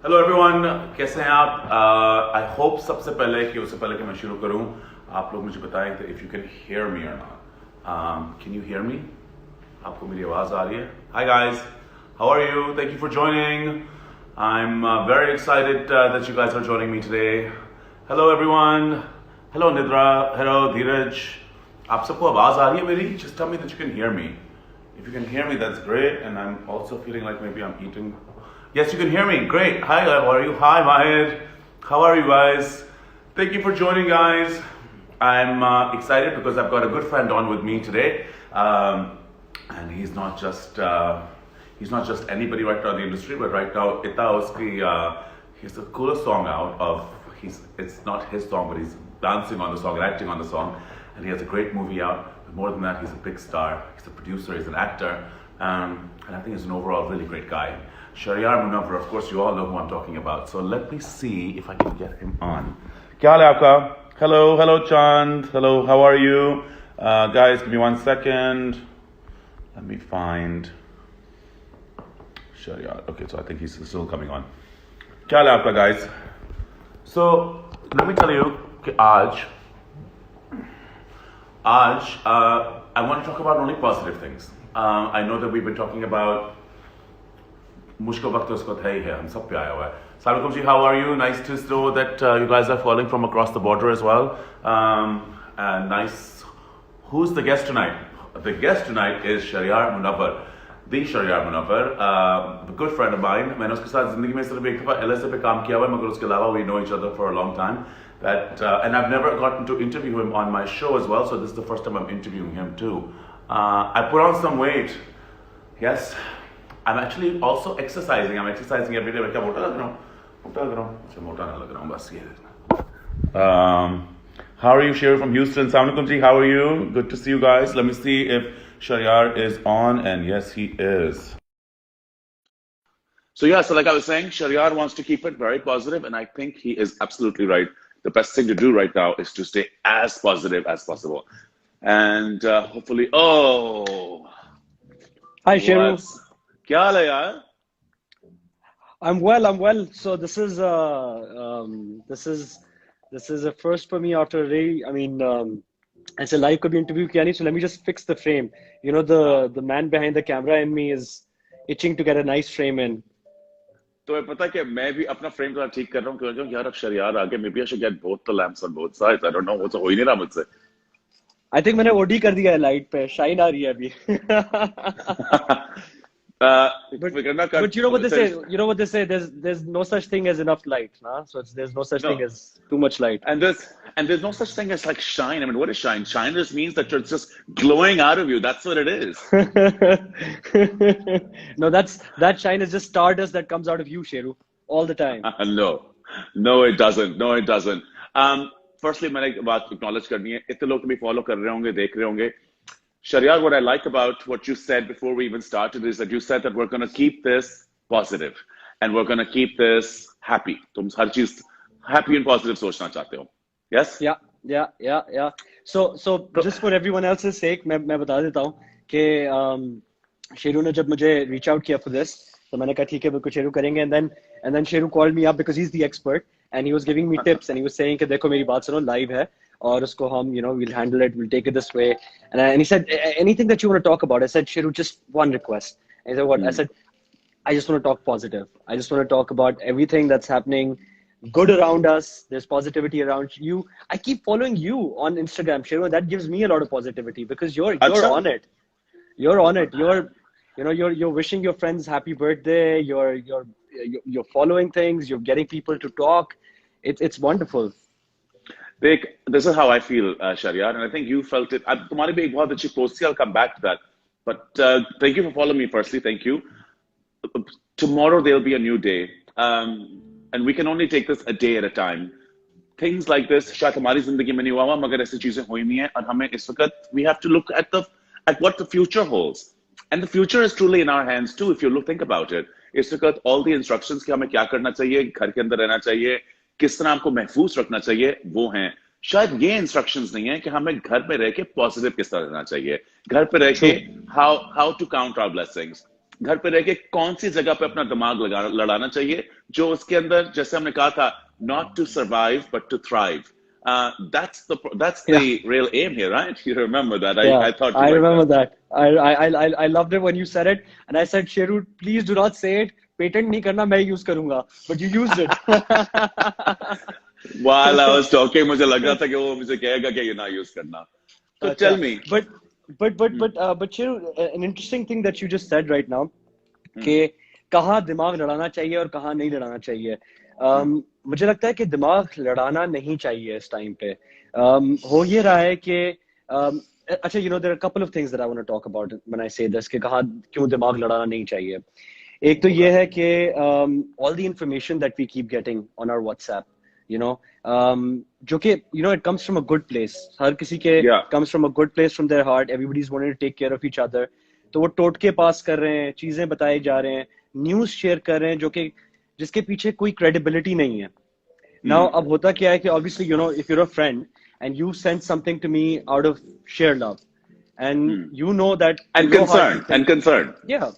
Hello everyone, कैसे हैं आप? आई होप सबसे पहले कि मैं शुरू करूं, आप लोग मुझे बताएं कि if you can hear me और not. Can you hear me? आपको मेरी आवाज आ रही है? Hi guys, how are you? Thank you for joining. I am very excited that you guys are joining me today. Hello everyone. Hello Nidra. Hello Dheeraj. आप सबको आवाज आ रही है मेरी? Just tell me that you can hear me. If you can hear me, that's great. And I'm also feeling like maybe I'm eating. Yes, you can hear me. Great. Hi, how are you? Hi, Mahir. How are you guys? Thank you for joining, guys. I'm excited because I've got a good friend on with me today, and he's not just anybody right now in the industry, but right now Ita uski he's the coolest song out of. It's not his song, but he's dancing on the song and acting on the song, and he has a great movie out. More than that, he's a big star. He's a producer. He's an actor, and I think he's an overall really great guy. Sheheryar Munawar, of course, you all know who I'm talking about. So let me see if I can get him on. Kya haal hai aapka? Hello, Chand. Hello, how are you? Guys, give me 1 second. Let me find Sheheryar. Okay, so I think he's still coming on. Kya haal hai aapka, guys? So let me tell you कि आज I want to talk about only positive things. I know that we've been talking about मुश्किल वक्त उसको था ही है, हम सब पे आया हुआ है. Assalamualaikum ji, how are you? Nice to know that you guys are calling from across the border as well. And nice. Who's the guest tonight? The guest tonight is Sheheryar Munawar. The Sheheryar Munawar, a good friend of mine. मैंने उसके साथ जिंदगी में सिर्फ एक दफा LSA पे काम किया हुआ है, मगर उसके अलावा we know each other for a long time. And I've never gotten to interview him on my show as well, so this is the first time I'm interviewing him too. I put on some weight. Yes, I'm actually also exercising. I'm exercising every day. मैं क्या मोटा लग रहा हूँ? अच्छा, मोटा ना लग रहा हूँ बस ये. How are you, Sheheryar from Houston? Assalamualaikum ji, how are you? Good to see you guys. Let me see if Sheheryar is on, and yes, he is. So like I was saying, Sheheryar wants to keep it very positive, and I think he is absolutely right. The best thing to do right now is to stay as positive as possible. And hopefully, Hi, Sheru. Kya haal hai yaar? I'm well. So this is a first for me after a it's a live कभी interview किया नहीं, so let me just fix the frame. You know, the man behind the camera in me is itching to get a nice frame in. तो मैं पता कि मैं भी अपना फ्रेम थोड़ा ठीक कर रहा हूँ क्योंकि यार अब Sheheryar आगे maybe I should get both the lamps on both sides. I don't know, वो तो हो ही नहीं रहा मुझसे. I think मैंने OD कर दिया है लाइट पे, शाइन आ रही है अभी. But you know what they say? You know what they say? There's no such thing as enough light, nah? So there's no such thing as too much light. And there's no such thing as like shine. I mean, what is shine? Shine just means that you're just glowing out of you. That's what it is. No, that shine is just stardust that comes out of you, Sheru, all the time. No, it doesn't. Firstly, मैंने एक बात acknowledge करनी है. इतने लोग तुम्हें follow कर रहे होंगे, देख रहे होंगे. Sheheryar, what I like about what you said before we even started is that you said that we're going to keep this positive and we're going to keep this happy. तुम हर चीज happy and positive सोचना चाहते हो. Yes? Yeah. So just for everyone else's sake, मैं बता देता हूँ कि शेरू ने जब मुझे reach out किया for this, तो मैंने कहा ठीक है बिल्कुल शेरू करेंगे, and then Sheru called me up because he's the expert and he was giving me tips and he was saying कि देखो मेरी बात सुनो, live है और उसको हम, you know, we'll handle it, we'll take it this way, and he said anything that you want to talk about. I said Sheru, just one request. And he said what? I said I just want to talk positive. I just want to talk about everything that's happening good around us. There's positivity around you. I keep following you on Instagram, Sheru. That gives me a lot of positivity because you're on it. You're on it. You're wishing your friends happy birthday. You're following things. You're getting people to talk. It's wonderful. This is how I feel, Sheheryar, and I think you felt it. तुम्हारी भी एक बहुत अच्छी post थी. I'll come back to that. But thank you for following me. Firstly, thank you. Tomorrow there'll be a new day, and we can only take this a day at a time. Things like this, शायद हमारी जिंदगी में नहीं हुआ हुआ, मगर ऐसी चीजें हुई नहीं है, और हमें इस वक्त we have to look at what the future holds, and the future is truly in our hands too. If you think about it, इस वक्त all the instructions कि हमें क्या करना चाहिए, घर के अंदर रहना चाहिए, किस तरह आपको महफूज रखना चाहिए, वो हैं. शायद ये इंस्ट्रक्शंस नहीं है कि हमें घर पे रह के पॉजिटिव किस तरह रहना चाहिए, घर पे रह के how to count our blessings. घर पे रह के कौन सी जगह पे अपना दिमाग लड़ाना चाहिए, जो उसके अंदर, जैसे हमने कहा था, not to survive but to thrive. That's the Yeah. real aim here, right? You remember that? Yeah, I thought you I liked remember that. that. I loved it when you said it, and I said, Sheru, please do not say it. Patent नहीं करना, मैं use करूँगा. But you used it. While I was talking, मुझे लग रहा था कि वो मुझे कहेगा कि ये ना use करना. So tell अच्छा, me. but Sheru, an interesting thing that you just said right now, कि कहाँ दिमाग लड़ाना चाहिए और कहाँ नहीं लड़ाना चाहिए. मुझे लगता है कि दिमाग लड़ाना नहीं चाहिए इस टाइम पे. हो ये रहा है कि अच्छा, there are a couple of things that I want to talk about when I say this, कि कहाँ क्यों दिमाग लड़ाना नहीं चाहिए. एक तो ये है कि all the information that we keep getting on our WhatsApp, जो कि it comes from a good place. हर किसी के comes from a good place from their heart. Everybody's wanting to take care of each other. तो वो टोटके पास कर रहे हैं, चीजें बताई जा रहे हैं, न्यूज शेयर कर रहे हैं जो कि जिसके पीछे कोई क्रेडिबिलिटी नहीं है. Now, अब होता क्या है कि obviously, if you're a friend and you send something to me out of sheer love, and you know that and concern, yeah,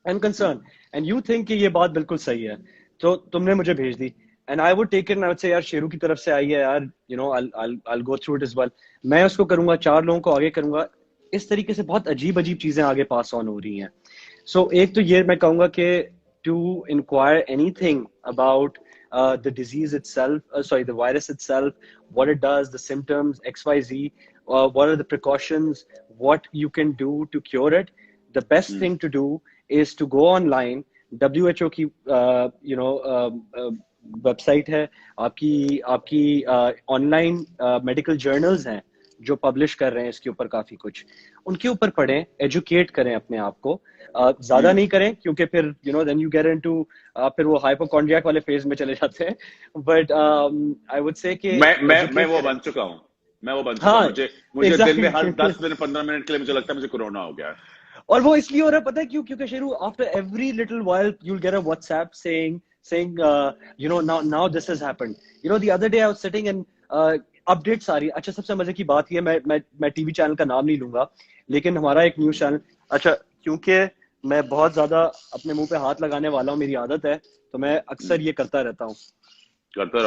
and concern, and you think कि ये बात बिल्कुल सही है, तो तुमने मुझे भेज दी, and I would take it and I would say, यार शेरू की तरफ से आई है यार, I'll go through it as well. मैं उसको करूंगा, 4 लोगों को आगे करूंगा. इस तरीके से बहुत अजीब चीजें आगे पास ऑन हो रही हैं. So एक तो ये मैं कहूंगा कि to inquire anything about the disease itself, the virus itself, what it does, the symptoms, XYZ, what are the precautions, what you can do to cure it. The best thing to do is to go online. WHO की website है, आपकी online medical journals हैं जो publish कर रहे हैं इसके ऊपर काफी कुछ. उनके ऊपर पढ़ें, educate करें अपने आप को. ज्यादा नहीं करें क्योंकि फिर then you get into फिर वो hypochondriac वाले phase में चले जाते हैं. But I would say कि मैं वो बन चुका हूँ. मुझे दिन में हर 10 मिनट 15 मिनट के लिए मुझे लगता है मुझे कोरोना हो गया है. और वो इसलिए हो रहा है, पता है क्यों? क्योंकि Sheru, after every little while you'll get a WhatsApp saying now this has happened. The other day I was sitting and updates आ रही. अच्छा, सबसे मजे की बात ये, मैं टीवी चैनल का नाम नहीं लूंगा, लेकिन हमारा एक न्यूज चैनल, अच्छा क्योंकि मैं बहुत ज्यादा अपने मुंह पे हाथ लगाने वाला हूँ, मेरी आदत है, तो मैं अक्सर ये करता रहता हूँ.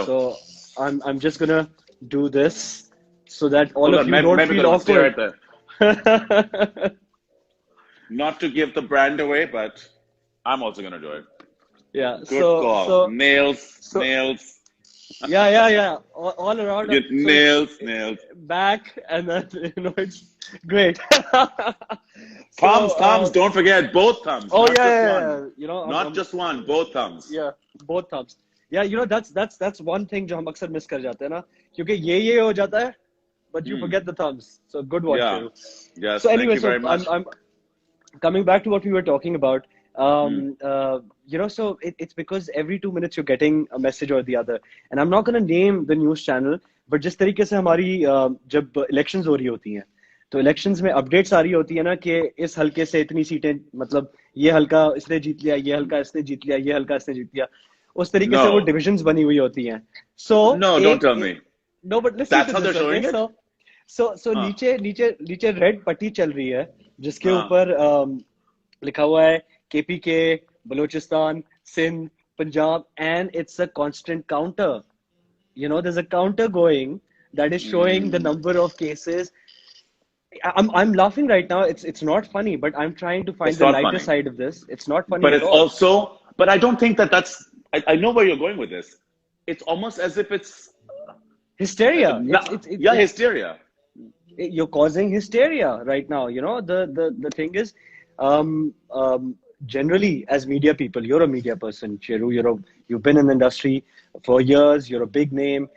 So I'm just gonna do this so that all of you don't feel awkward. Not to give the brand away, but I'm also gonna do it. Yeah. Good call. Nails. Yeah. All around. Nails. Back, and then it's great. Thumbs. Don't forget both thumbs. Oh yeah. Not just one, both thumbs. Yeah, both thumbs. Yeah, that's one thing जो हम अक्सर miss कर जाते हैं ना, क्योंकि ये हो जाता है, but you forget the thumbs. So good one. Yeah. Yes. So anyway, thank you very much. I'm coming back to what we were talking about. So it's because every 2 minutes you're getting a message or the other, and I'm not going to name the news channel, but जिस तरीके से हमारी जब elections हो रही होती हैं, तो elections में updates आ रही होती है ना कि इस हल्के से इतनी सीटें, मतलब ये हल्का इसने जीत लिया, ये हल्का इसने जीत लिया, ये हल्का इसने जीत लिया, उस तरीके से वो divisions बनी हुई होती हैं. So don't tell me. No, but listen. That's how they're showing it. So नीचे red पट्टी चल रही है जिसके ऊपर लिखा हुआ है KPK, Balochistan, Sindh, Punjab, and it's a constant counter. There's a counter going that is showing the number of cases. I'm laughing right now. It's not funny, but I'm trying to find the lighter side of this. It's not funny. But it's also, but I don't think that's. I know where you're going with this. It's almost as if it's hysteria. Hysteria. You're causing hysteria right now. The thing is, generally as media people, you're a media person, Sheru. You've been in the industry for years. You're a big name.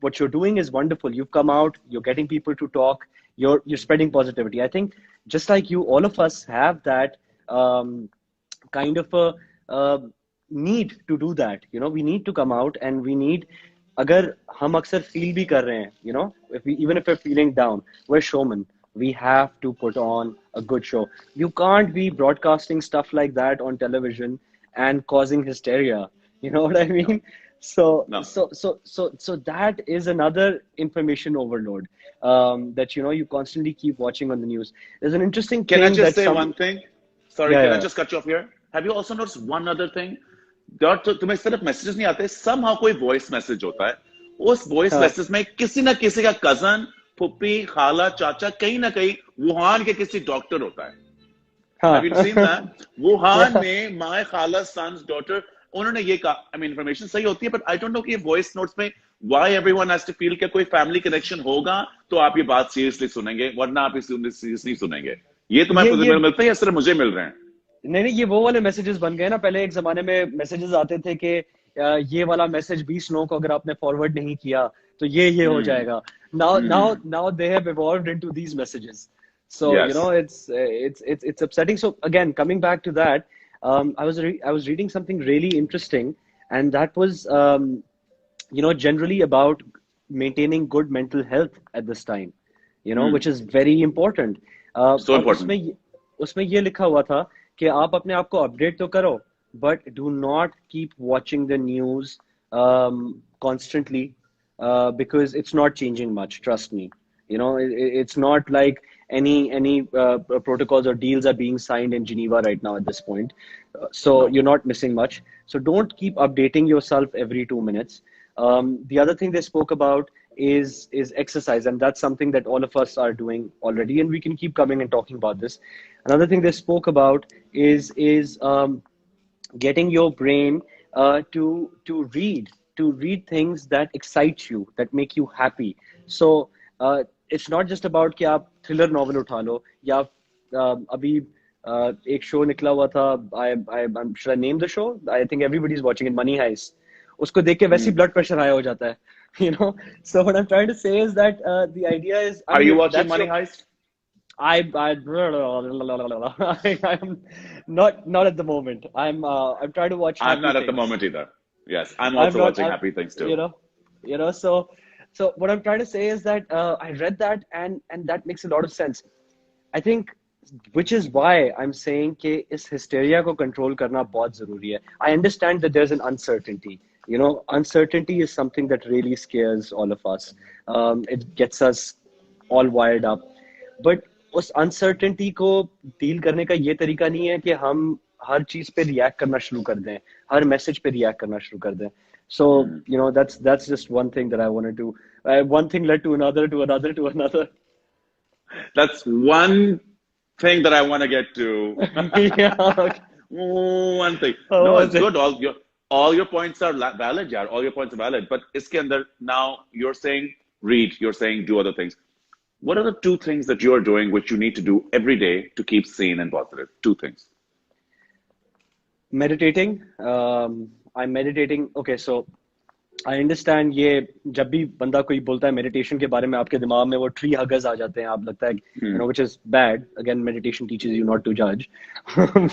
What you're doing is wonderful. You've come out. You're getting people to talk. You're spreading positivity. I think just like you, all of us have that kind of a need to do that. We need to come out, and we need. अगर हम अक्सर feel भी कर रहे हैं, even if we're feeling down, we're showmen. We have to put on a good show. You can't be broadcasting stuff like that on television and causing hysteria. You know what I mean? So that is another information overload that you constantly keep watching on the news. There's an interesting thing. Can I just say one thing? Sorry, Yeah, can I yeah. just cut you off here? Have you also noticed one other thing? तुम्हें सिर्फ messages नहीं आते, somehow कोई voice message होता है, उस voice हाँ, message में किसी ना किसी का कजन, फुप्पी, खाला, चाचा, कहीं ना कहीं वुहान के किसी डॉक्टर होता है. Have you seen हाँ. that? Wuhan Yeah. में my khala's son's daughter, उन्होंने ये कहा, I mean information सही होती है, but I don't know कि ये voice notes में why everyone has to feel कि कोई family connection होगा तो आप ये बात seriously सुनेंगे, वरना आप इसे seriously सुनेंगे. ये तुम्हें ये मिलते हैं या सिर्फ मुझे मिल रहे हैं? नहीं, ये वो वाले मैसेजेस बन गए ना. पहले एक जमाने में मैसेजेस आते थे कि ये वाला मैसेज 20 लोगों को अगर आपने फॉरवर्ड नहीं किया तो ये हो जाएगा. Now they have evolved into these messages. So you Yes. know it's upsetting. So again, coming back to that, I was reading something really interesting, and that was generally about maintaining good mental health at this time, which is very important. So और important. उसमें ये लिखा हुआ था कि आप अपने आप को अपडेट तो करो, but do not keep watching the news constantly, because it's not changing much. Trust me. It's not like any protocols or deals are being signed in Geneva right now at this point. So No. you're not missing much. So don't keep updating yourself every 2 minutes. The other thing they spoke about is exercise, and that's something that all of us are doing already, and we can keep coming and talking about this. Another thing they spoke about is getting your brain to read things that excite you, that make you happy. So it's not just about कि आप thriller novel उठा लो, या अभी एक show निकला हुआ था, should I name the show? I think everybody's watching it, Money Heist. उसको देख के वैसे ब्लड प्रेशर हाई हो जाता है. So what I'm trying to say is that the idea is, Are you watching Money Heist? I'm not at the moment. I'm trying to watch I'm happy not at the things. moment either. Yes, I'm I'm also not, watching happy things too. So what I'm trying to say is that I read that, and that makes a lot of sense. I think, which is why I'm saying कि इस hysteria को control करना बहुत जरूरी है. I understand that there's an uncertainty. Uncertainty is something that really scares all of us. It gets us all wired up. But उस uncertainty को deal करने का ये तरीका नहीं है कि हम हर चीज पे react करना शुरू कर दें, हर message पे react करना शुरू कर दें. So that's just one thing that I wanted to. One thing led to another, to another, to another. That's one thing that I want to get to. Yeah. Okay. One thing. Oh, No, was it's it? good. All your points are valid, yaar. All your points are valid. But iske andar, now you're saying read, you're saying do other things. What are the 2 things that you're doing which you need to do every day to keep sane and positive? 2 things. Meditating. I'm meditating. Okay, so I understand ये जब भी बंदा कोई बोलता है meditation के बारे में, आपके दिमाग में वो tree huggers आ जाते हैं. आप लगता है which is bad. Again, meditation teaches you not to judge.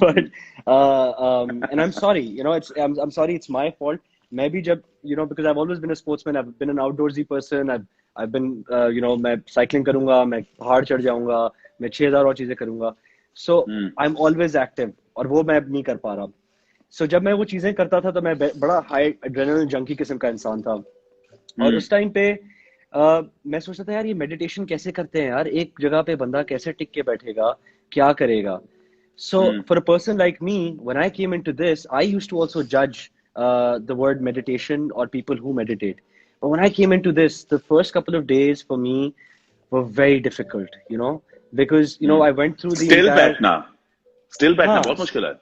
But and I'm sorry, I'm sorry, it's my fault. मैं भी जब because I've always been a sportsman, I've been an outdoorsy person. I've been मैं cycling करूँगा, मैं पहाड़ चढ़ जाऊँगा, मैं 6000 और चीजें करूँगा. So I'm always active, और वो मैं अब नहीं कर पा रहा. So जब मैं वो चीजें करता था तो मैं बड़ा हाई एड्रेनलिन जंकी किस्म का इंसान था. और उस टाइम पे मैं सोचता था यार ये मेडिटेशन कैसे करते हैं यार, एक जगह पे बंदा कैसे टिक के बैठेगा, क्या करेगा. So for a person like me, when I came into this, I used to also judge the word meditation or people who meditate. But when I came into this, the first couple of days for me were very difficult, because I went through the Still entire. Still बैठना हाँ. बहुत मुश्किल है.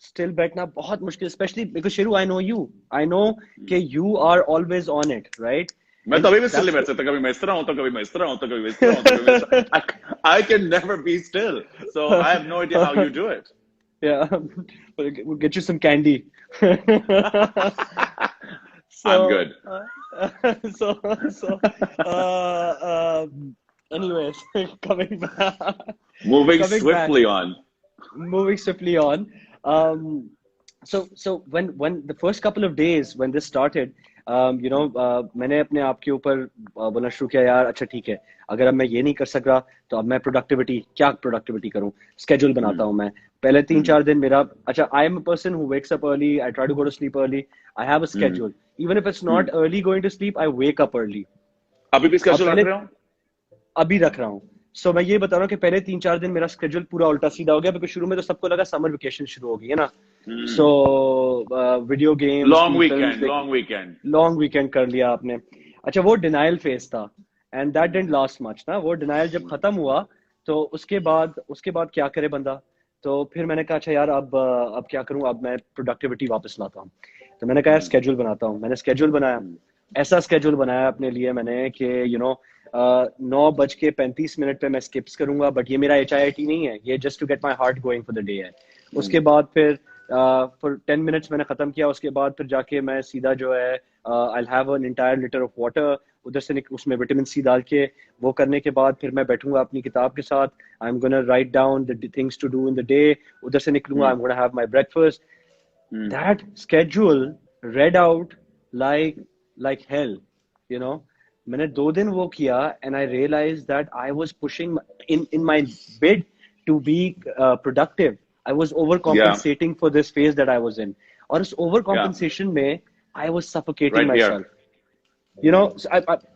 Still बैठना बहुत मुश्किल, especially because Sheru, I know you. I know कि you are always on it, right? मैं तो अभी भी still नहीं बैठ सकता. कभी मैं इस तरह हूँ तो कभी मैं इस तरह हूँ तो कभी मैं इस तरह हूँ तो कभी मैं इस तरह. I can never be still. So I have no idea how you do it. Yeah, we'll get you some candy. I'm good. Anyways, coming back. Moving swiftly on. So when the first couple of days when this started, मैंने अपने आप के ऊपर बोलना शुरू किया, यार अच्छा ठीक है, अगर अब मैं ये नहीं कर सक रहा तो अब मैं क्या प्रोडक्टिविटी करूं, स्केड्यूल बनाता हूं. मैं पहले 3-4 दिन मेरा अच्छा, I am a person who wakes up early, I try to go to sleep early, I have a schedule. Even if it's not early going to sleep, I wake up early. अभी भी schedule रख रहे हो? अभी रख रहा हूँ. सो मैं ये बता रहा हूँ कि पहले 3-4 दिन मेरा स्केड्यूल पूरा उल्टा सीधा हो गया, क्योंकि शुरू में तो सबको लगा समर वेकेशन शुरू हो गई है ना, सो वीडियो गेम्स की फिल्म्स देख, लॉन्ग वीकेंड। लॉन्ग वीकेंड कर लिया आपने। अच्छा, वो डिनाइल फेज था, and that didn't last much ना। वो डिनाइल जब खत्म हुआ तो उसके बाद क्या करे बंदा। तो फिर मैंने कहा अच्छा यार, अब क्या करूं, अब मैं प्रोडक्टिविटी वापस लाता हूँ। तो मैंने कहा स्केड्यूल बनाता हूँ। मैंने स्केड्यूल बनाया, ऐसा स्केड्यूल बनाया अपने लिए मैंने कि 9:35 पे मैं स्किप्स करूंगा, बट ये मेरा HIIT नहीं है, ये just to get my heart going for the day है। उसके बाद फिर फॉर 10 मिनट्स मैंने खत्म किया, उसके बाद फिर जाके मैं सीधा जो है I have an entire litre of water, उधर से उसमें विटामिन सी डाल के, वो करने के बाद फिर मैं बैठूंगा अपनी किताब के साथ, I am gonna write down the things to do in the day, उधर से निकलूंगा, I am gonna have my breakfast. That schedule read out like hell, you know. मैंने 2 दिन वो किया, and I realized that I was pushing in my bid to be productive. I was overcompensating for this phase that I was in. और उस overcompensation में I was suffocating myself. You know, so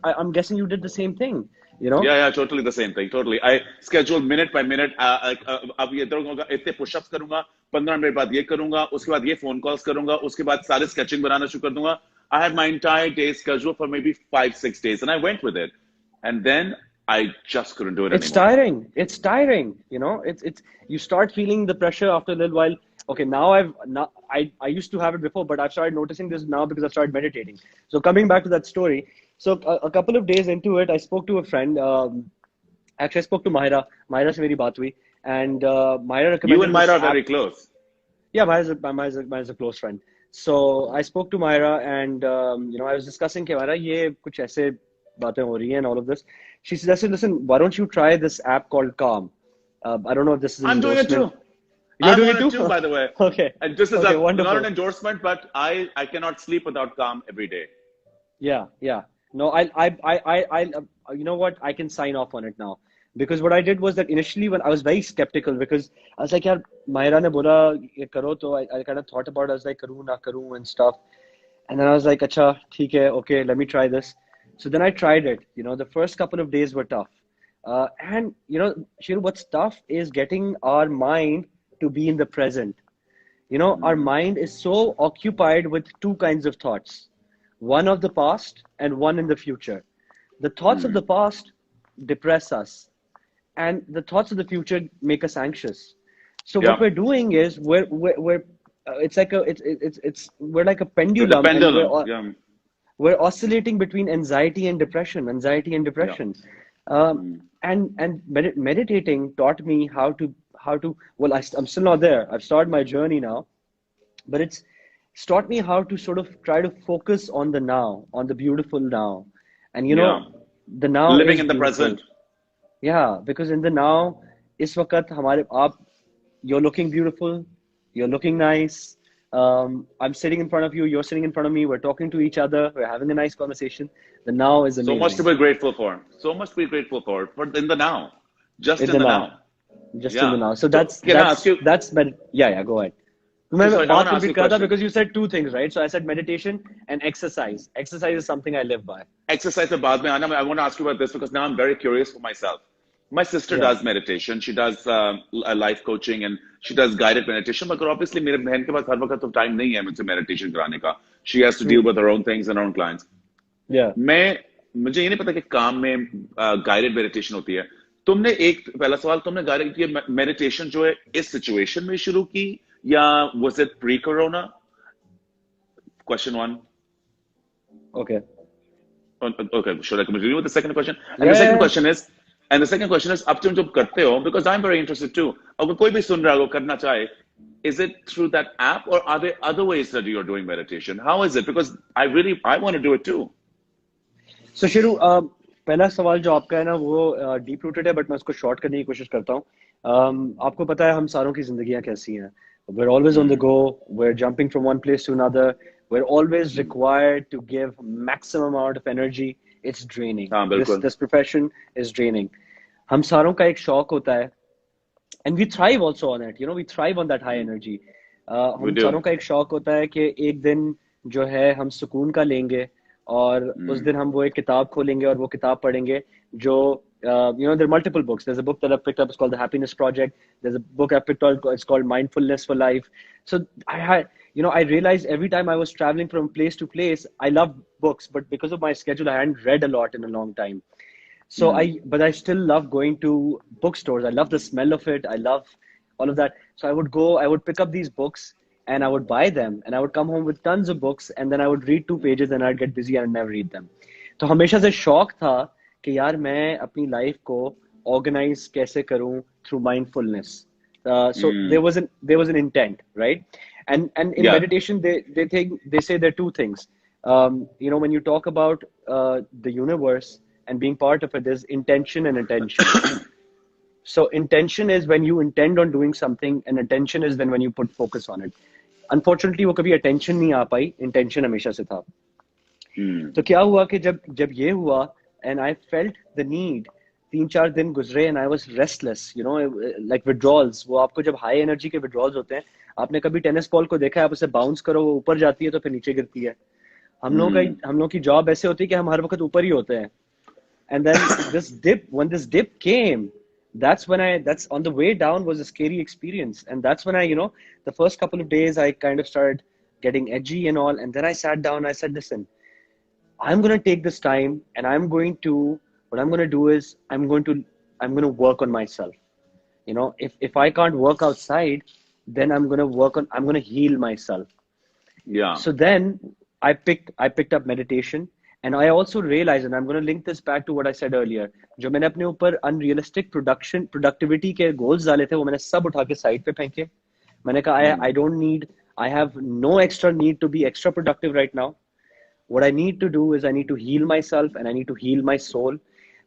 I'm guessing you did the same thing. You know? Yeah, totally the same thing. Totally. I schedule minute by minute. अब ये करूंगा, इतने pushups करूंगा, 15 minute बाद ये करूंगा, उसके बाद ये फोन कॉल्स करूंगा, उसके बाद सारे स्केचिंग बनाना शुरू कर दूंगा. I had my entire day scheduled for maybe 5-6 days, and I went with it. And then I just couldn't do it It's anymore. tiring. It's tiring. You know, it's you start feeling the pressure after a little while. Okay, now I used to have it before, but I've started noticing this now because I've started meditating. So coming back to that story, so a couple of days into it, I spoke to a friend. Actually, I spoke to Mahira. Mahira से मेरी बात हुई, and Mahira recommended. You and Myra are this app. very close. Yeah, Mahira's a close friend. So I spoke to Mahira, and I was discussing कि Mahira ये कुछ ऐसे बातें हो रही हैं and all of this. She suggested, listen, why don't you try this app called Calm? I don't know if this is an I'm doing it too. You're I'm doing on it it too, by the way. Okay. And this is Okay, not wonderful. an endorsement, but I cannot sleep without Calm every day. Yeah. No, I you know what? I can sign off on it now. Because what I did was that initially when I was very skeptical, because I was like, yaar, Mahira ne bola ye karo, so I kind of thought about it. I was like, karu na karu and stuff. And then I was like, acha, theek hai, okay, let me try this. So then I tried it. The first couple of days were tough. And Shiru, what's tough is getting our mind to be in the present. Our mind is so occupied with two kinds of thoughts. One of the past and one in the future. The thoughts of the past depress us, and the thoughts of the future make us anxious. So what we're doing is we're it's like we're like a pendulum. The pendulum. We're oscillating between anxiety and depression. And meditating taught me how to. Well, I'm still not there. I've started my journey now, but it's taught me how to sort of try to focus on the now, on the beautiful now, and the now living is in the beautiful. present. Yeah, because in the now, इस वक्त हमारे you're looking beautiful, you're looking nice. I'm sitting in front of you, you're sitting in front of me, we're talking to each other, we're having a nice conversation. The now is amazing. So much to be grateful for. In the now. Just in the now. Just in the now. So that's go ahead. Because you said two things, right? So I said meditation and exercise. Exercise is something I live by. Exercise is baad mein aana. I want to ask you about this because now I'm very curious for myself. My sister does meditation. She does life coaching and she does guided meditation. But obviously, मेरे बहन के पास हर वक्त तो time नहीं है मुझसे meditation कराने का. She has to deal with her own things and her own clients. Yeah. मुझे ये नहीं पता कि काम में guided meditation होती है. तुमने पहला सवाल तुमने guided meditation जो है इस situation में शुरू की या was it pre-corona? Question 1. Okay. Okay. Should I continue with the second question? And the second question is, अब तुम जब करते हो, because I'm very interested too. अगर कोई भी सुन रहा हो करना चाहे, is it through that app or are there other ways that you're doing meditation? How is it? Because I want to do it too. So Shiru, पहला सवाल जो आपका है ना वो deep rooted है, but मैं उसको short करने की कोशिश करता हूँ. आपको पता है हम सारों की जिंदगियाँ कैसी हैं. We're always on the go. We're jumping from one place to another. We're always required to give maximum amount of energy. It's draining. This profession is draining. हम सारों का एक शौक होता है, and we thrive also on it. We thrive on that high energy. हम सारों का एक शौक होता है कि एक दिन जो है हम सुकून का लेंगे और उस दिन हम वो एक किताब खोलेंगे और वो किताब पढ़ेंगे जो there are multiple books. There's a book that I picked up. It's called The Happiness Project. There's a book I picked up. It's called Mindfulness for Life. So I had, I realized every time I was traveling from place to place, I love books, but because of my schedule, I hadn't read a lot in a long time. So but I still love going to bookstores. I love the smell of it. I love all of that. So I would pick up these books and I would buy them and I would come home with tons of books and then I would read 2 pages and I'd get busy and I'd never read them. तो हमेशा से शौक था कि यार मैं अपनी life को ऑर्गेनाइज कैसे करूं through mindfulness. So there was an intent, right? And in meditation they say there are two things. When you talk about the universe and being part of it, there's intention and attention. So intention is when you intend on doing something, and attention is then when you put focus on it. Unfortunately, वो कभी attention नहीं आ पाई, intention हमेशा से था. तो क्या हुआ कि जब ये हुआ, and I felt the need, 3-4 दिन गुजरे and I was restless, like withdrawals. वो आपको जब high energy के withdrawals होते हैं, आपने कभी टेनिस बॉल को देखा है, आप उसे बाउंस करो, वो ऊपर जाती है तो फिर नीचे गिरती है. हम लोग की जॉब ऐसे होती है कि हम हर वक्त ऊपर ही होते हैं. And then when this dip came, that's on the way down was a scary experience. And that's when the first couple of days I kind of started getting edgy and all. And then I sat down, I said, listen, I'm going to take this time and what I'm going to do is I'm going to work on myself. If I can't work outside, then I'm going to heal myself. Yeah. So then I picked up meditation. And I also realized, and I'm going to link this back to what I said earlier, जो मैंने अपने ऊपर unrealistic productivity के goals डाले थे, वो मैंने सब उठा के side पे फेंके. मैंने कहा, I have no extra need to be extra productive right now. What I need to do is I need to heal myself and I need to heal my soul.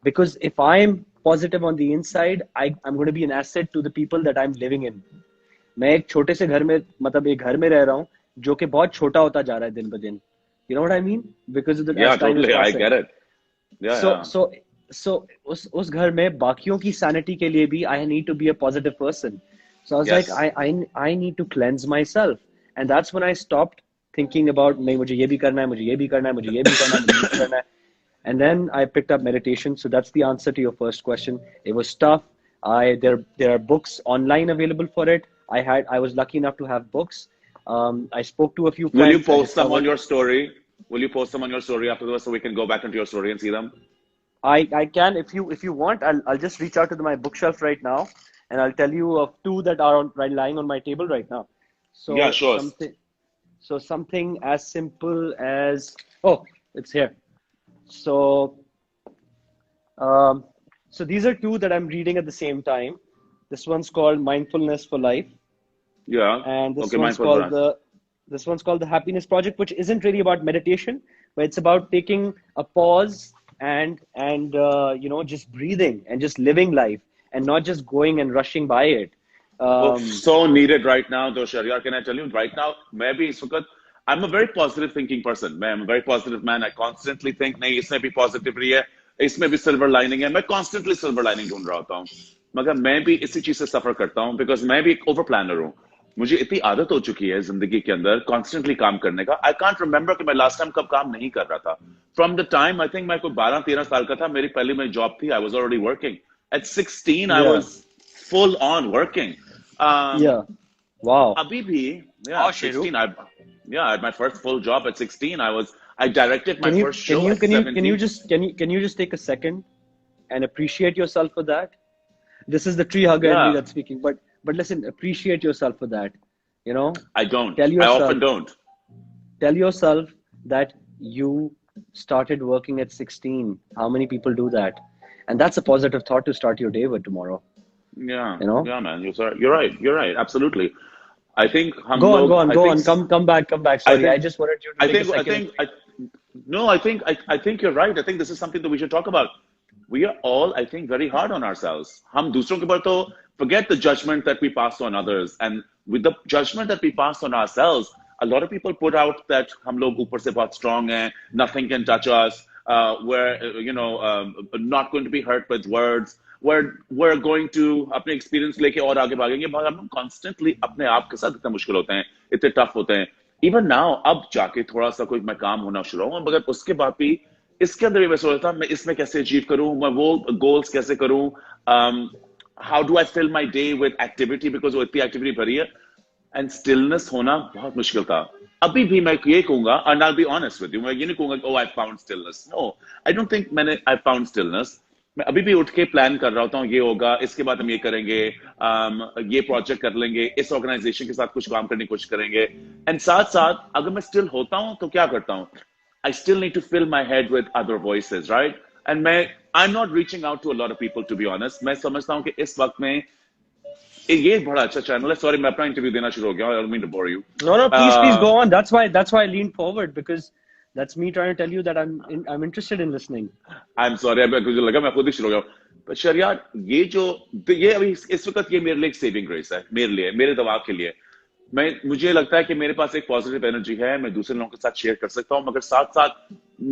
Because if I'm positive on the inside, I'm going to be an asset to the people that I'm living in. मैं एक छोटे से घर में, मतलब एक घर में रह रहा हूँ, जो कि बहुत छोटा होता जा रहा है दिन ब दिन. You know what I mean? Because of the totally, I get it. Yeah. So उस घर में बाकियों की sanity के लिए भी I need to be a positive person. So I was like, I need to cleanse myself, and that's when I stopped thinking about नहीं मुझे ये भी करना है, मुझे ये भी करना है, मुझे ये भी करना है, मुझे ये भी करना है. And then I picked up meditation. So that's the answer to your first question. It was tough. There are books online available for it. I was lucky enough to have books. I spoke to a few friends. Will you post them on your story? Will you post them on your story afterwards so we can go back into your story and see them? I can, if you want. I'll just reach out to my bookshelf right now, and I'll tell you of 2 that are lying on my table right now. So yeah, sure. Something as simple as it's here. So these are 2 that I'm reading at the same time. This one's called Mindfulness for Life. Yeah. And this one's called The Happiness Project, which isn't really about meditation, but it's about taking a pause and just breathing and just living life and not just going and rushing by it. So needed right now, though, Sheheryar. Can I tell you right now? I'm a very positive thinking person. I'm a very positive man. I constantly think, नहीं इसमें भी positivity है, इसमें भी silver lining है. मैं constantly silver lining ढूंढ रहा होता हूँ. मगर मैं भी इसी चीज से suffer करता हूँ because मैं भी एक over planner हूँ. मुझे इतनी आदत हो चुकी है जिंदगी के अंदर कॉन्स्टेंटली काम करने का. आई कांट रिमेम्बर कि मैं लास्ट टाइम कब काम नहीं कर रहा था. From the time I think मैं कोई 12-13 साल का था, मेरी पहली मेरी जॉब थी. I was already working at 16. I was full on working. Wow. अभी भी 16. I had my first full job at 16. I directed my first show at 17. Can you just take a second and appreciate yourself for that? This is the tree hugger in me that's speaking, but listen, appreciate yourself for that. I don't. I often don't. Tell yourself that you started working at 16. How many people do that? And that's a positive thought to start your day with tomorrow. Yeah. Yeah, man. You're right. Absolutely. I think. Go on. Come back. Sorry, I just wanted you to take a second. I think you're right. I think this is something that we should talk about. We are all, I think, very hard on ourselves. हम दूसरों के ऊपर तो forget the judgment that we pass on others, and with the judgment that we pass on ourselves, a lot of people put out that हम लोग ऊपर से बहुत strong हैं, nothing can touch us, we're not going to be hurt with words, we're going to अपने experience लेके और आगे भागेंगे. मगर हम constantly अपने आप के साथ इतने मुश्किल होते हैं, इतने tough होते हैं. Even now, अब जाके थोड़ा सा कोई मैं काम होना शुरू हुआ, मगर उसके बाद भी इसके अंदर भी मैं सोच रहा था मैं इसमें कैसे अचीव करूं, मैं वो गोल्स कैसे करूं, how do I fill my day with activity, because वो इतनी एक्टिविटी भरी है एंड स्टिलनेस होना बहुत मुश्किल था। अभी भी मैं ये कहूंगा, and I be honest with you, मैं ये नहीं कहूंगा oh I found stillness, no, I don't think मैंने आई फाउंड स्टिलनेस। मैं अभी भी उठ के प्लान कर रहा होता हूँ, ये होगा, इसके बाद हम ये करेंगे, ये प्रोजेक्ट कर लेंगे, इस ऑर्गेनाइजेशन के साथ कुछ काम करने की कोशिश करेंगे, एंड साथ साथ अगर मैं स्टिल होता हूँ तो क्या करता हूँ, I still need to fill my head with other voices, right? And I'm not reaching out to a lot of people, to be honest. मैं समझता हूँ कि इस वक्त में ये बड़ा अच्छा चैनल है। Sorry, मैं अपना इंटरव्यू देना शुरू हो गया। I don't mean to bore you. No, please go on. That's why I leaned forward, because that's me trying to tell you that I'm interested in listening. I'm sorry, मुझे लगा मैं खुद ही शुरू हो गया। पर शहरयार, ये अभी इस वक्त ये मेरे लिए एक सेविंग ग्रेस है, मेरे लिए, मेरे दिमाग के लिए। मुझे लगता है कि मेरे पास एक पॉजिटिव एनर्जी है, मैं दूसरे लोगों के साथ शेयर कर सकता हूं, मगर साथ साथ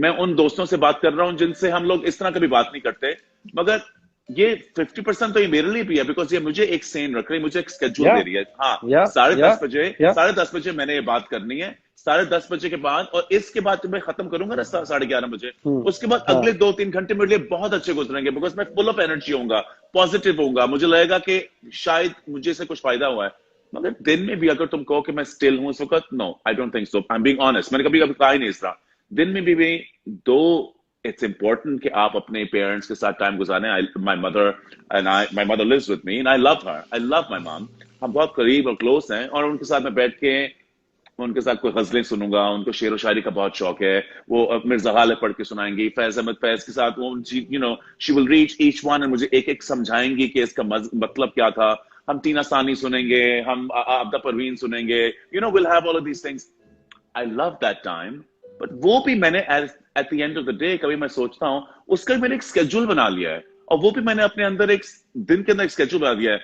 मैं उन दोस्तों से बात कर रहा हूं जिनसे हम लोग इस तरह कभी बात नहीं करते, मगर ये 50% तो ये मेरे लिए भी है, बिकॉज ये मुझे एक सेन रख रही है, मुझे एक स्केड्यूल दे रही है। हाँ, 10:30 बजे मैंने ये बात करनी है, 10:30 बजे के बाद, और इसके बाद मैं खत्म करूंगा ना 11:30 बजे, उसके बाद अगले 2-3 घंटे मेरे लिए बहुत अच्छे गुजरेंगे, बिकॉज मैं फुल ऑफ एनर्जी होऊंगा, पॉजिटिव होऊंगा, मुझे लगेगा कि शायद मुझे से कुछ फायदा हुआ है। मगर दिन में भी अगर तुम कहो कि मैं स्टिल हूं इस वक्त, no, I don't think so, I am being honest, मैंने कभी कहा ही नहीं इस तरह। दिन में भी दो, इट्स इंपॉर्टेंट कि आप अपने पेरेंट्स के साथ टाइम गुजारें। My mother lives with me and I love her, I love my mom, हम बहुत करीब और क्लोज हैं, और उनके साथ मैं बैठ के उनके साथ कोई गजलें सुनूंगा, उनको शेर व शायरी का बहुत शौक है, वो मिर्जा गालिब पढ़ के सुनाएंगी, फैज अहमद फैज के साथ वो, you know, she will reach each one and मुझे एक एक समझाएंगी कि इसका मतलब क्या था। हम टीना सानी सुनेंगे, हम आबदा परवीन सुनेंगे, you know, will have all of these things. I love that time, but वो भी मैंने at the end of the day कभी मैं सोचता हूँ उसका मैंने एक स्केड्यूल बना लिया है, और वो भी मैंने अपने अंदर एक दिन के अंदर एक स्केड्यूल बना दिया है,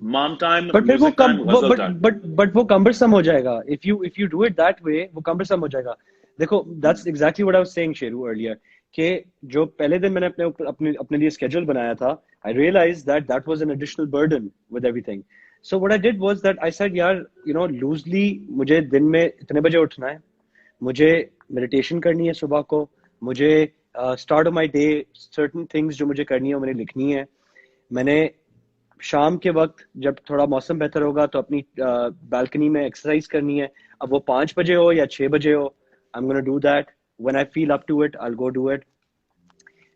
मॉम टाइम, म्यूजिक टाइम, गजल टाइम। बट वो कम्बरसम हो जाएगा if you do it that way, वो कम्बरसम हो जाएगा। देखो, that's exactly what I was saying Sheru earlier, कि जो पहले दिन मैंने अपने लिए स्केड्यूल बनाया था, I realized that was an additional burden with everything. So what I did was that I said, यार, you know, loosely मुझे दिन में इतने बजे उठना है, मुझे meditation करनी है सुबह को, मुझे start of my day certain things जो मुझे करनी है वो मैंने लिखनी है, मैंने शाम के वक्त जब थोड़ा मौसम बेहतर होगा तो अपनी बालकनी में एक्सरसाइज करनी है, अब वो 5 बजे हो या 6 बजे हो, I'm gonna do that. When I feel up to it, I'll go do it.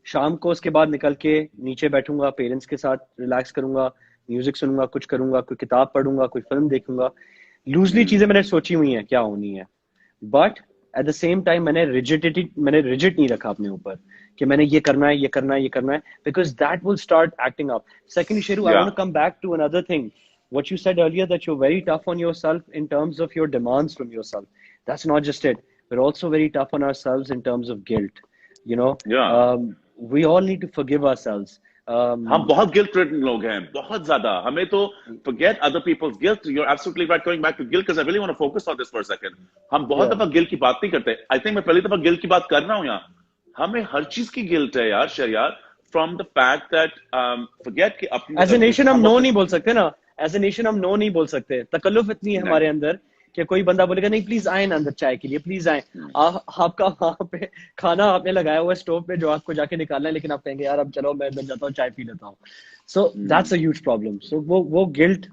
शाम को उसके बाद निकल के नीचे बैठूंगा, पेरेंट्स के साथ रिलैक्स करूंगा, म्यूजिक सुनूंगा, कुछ करूंगा, कोई किताब पढ़ूंगा, कोई फिल्म देखूंगा। लूजली चीजें मैंने सोची हुई हैं क्या होनी है, but at the same time मैंने रिजिड नहीं रखा अपने ऊपर कि मैंने ये करना है, ये करना है, ये करना है, because that will start acting up. Second Sheru, I want to come back to another thing, what you said earlier, that you're very tough on yourself in terms of your demands from yourself. That's not just it. We're also very tough on ourselves in terms of guilt. You know, we all need to forgive ourselves. हम बहुत guilt ridden लोग हैं, बहुत ज्यादा। हमें तो forget other people's guilt. You're absolutely right. Going back to guilt, because I really want to focus on this for a second. हम बहुत दफा गिल्ट की बात नहीं करते। I think मैं पहली दफा गिल्ट की बात कर रहा हूँ यहाँ। हमें हर चीज की गिल्ट है यार Shahryar, from the fact that forget कि अपने as a nation हम नो नहीं बोल सकते ना, as a nation हम नो नहीं बोल सकते। तकल्लुफ इतनी है हमारे अंदर कि कोई बंदा बोलेगा नहीं प्लीज आए ना अंदर चाय के लिए, प्लीज आए, आपका वहां पे खाना आपने लगाया हुआ है स्टोव पे जो आपको जाके निकालना है, लेकिन आप कहेंगे यार अब चलो मैं जाता हूँ चाय पी लेता हूँ। So that's a huge problem. So वो गिल्ट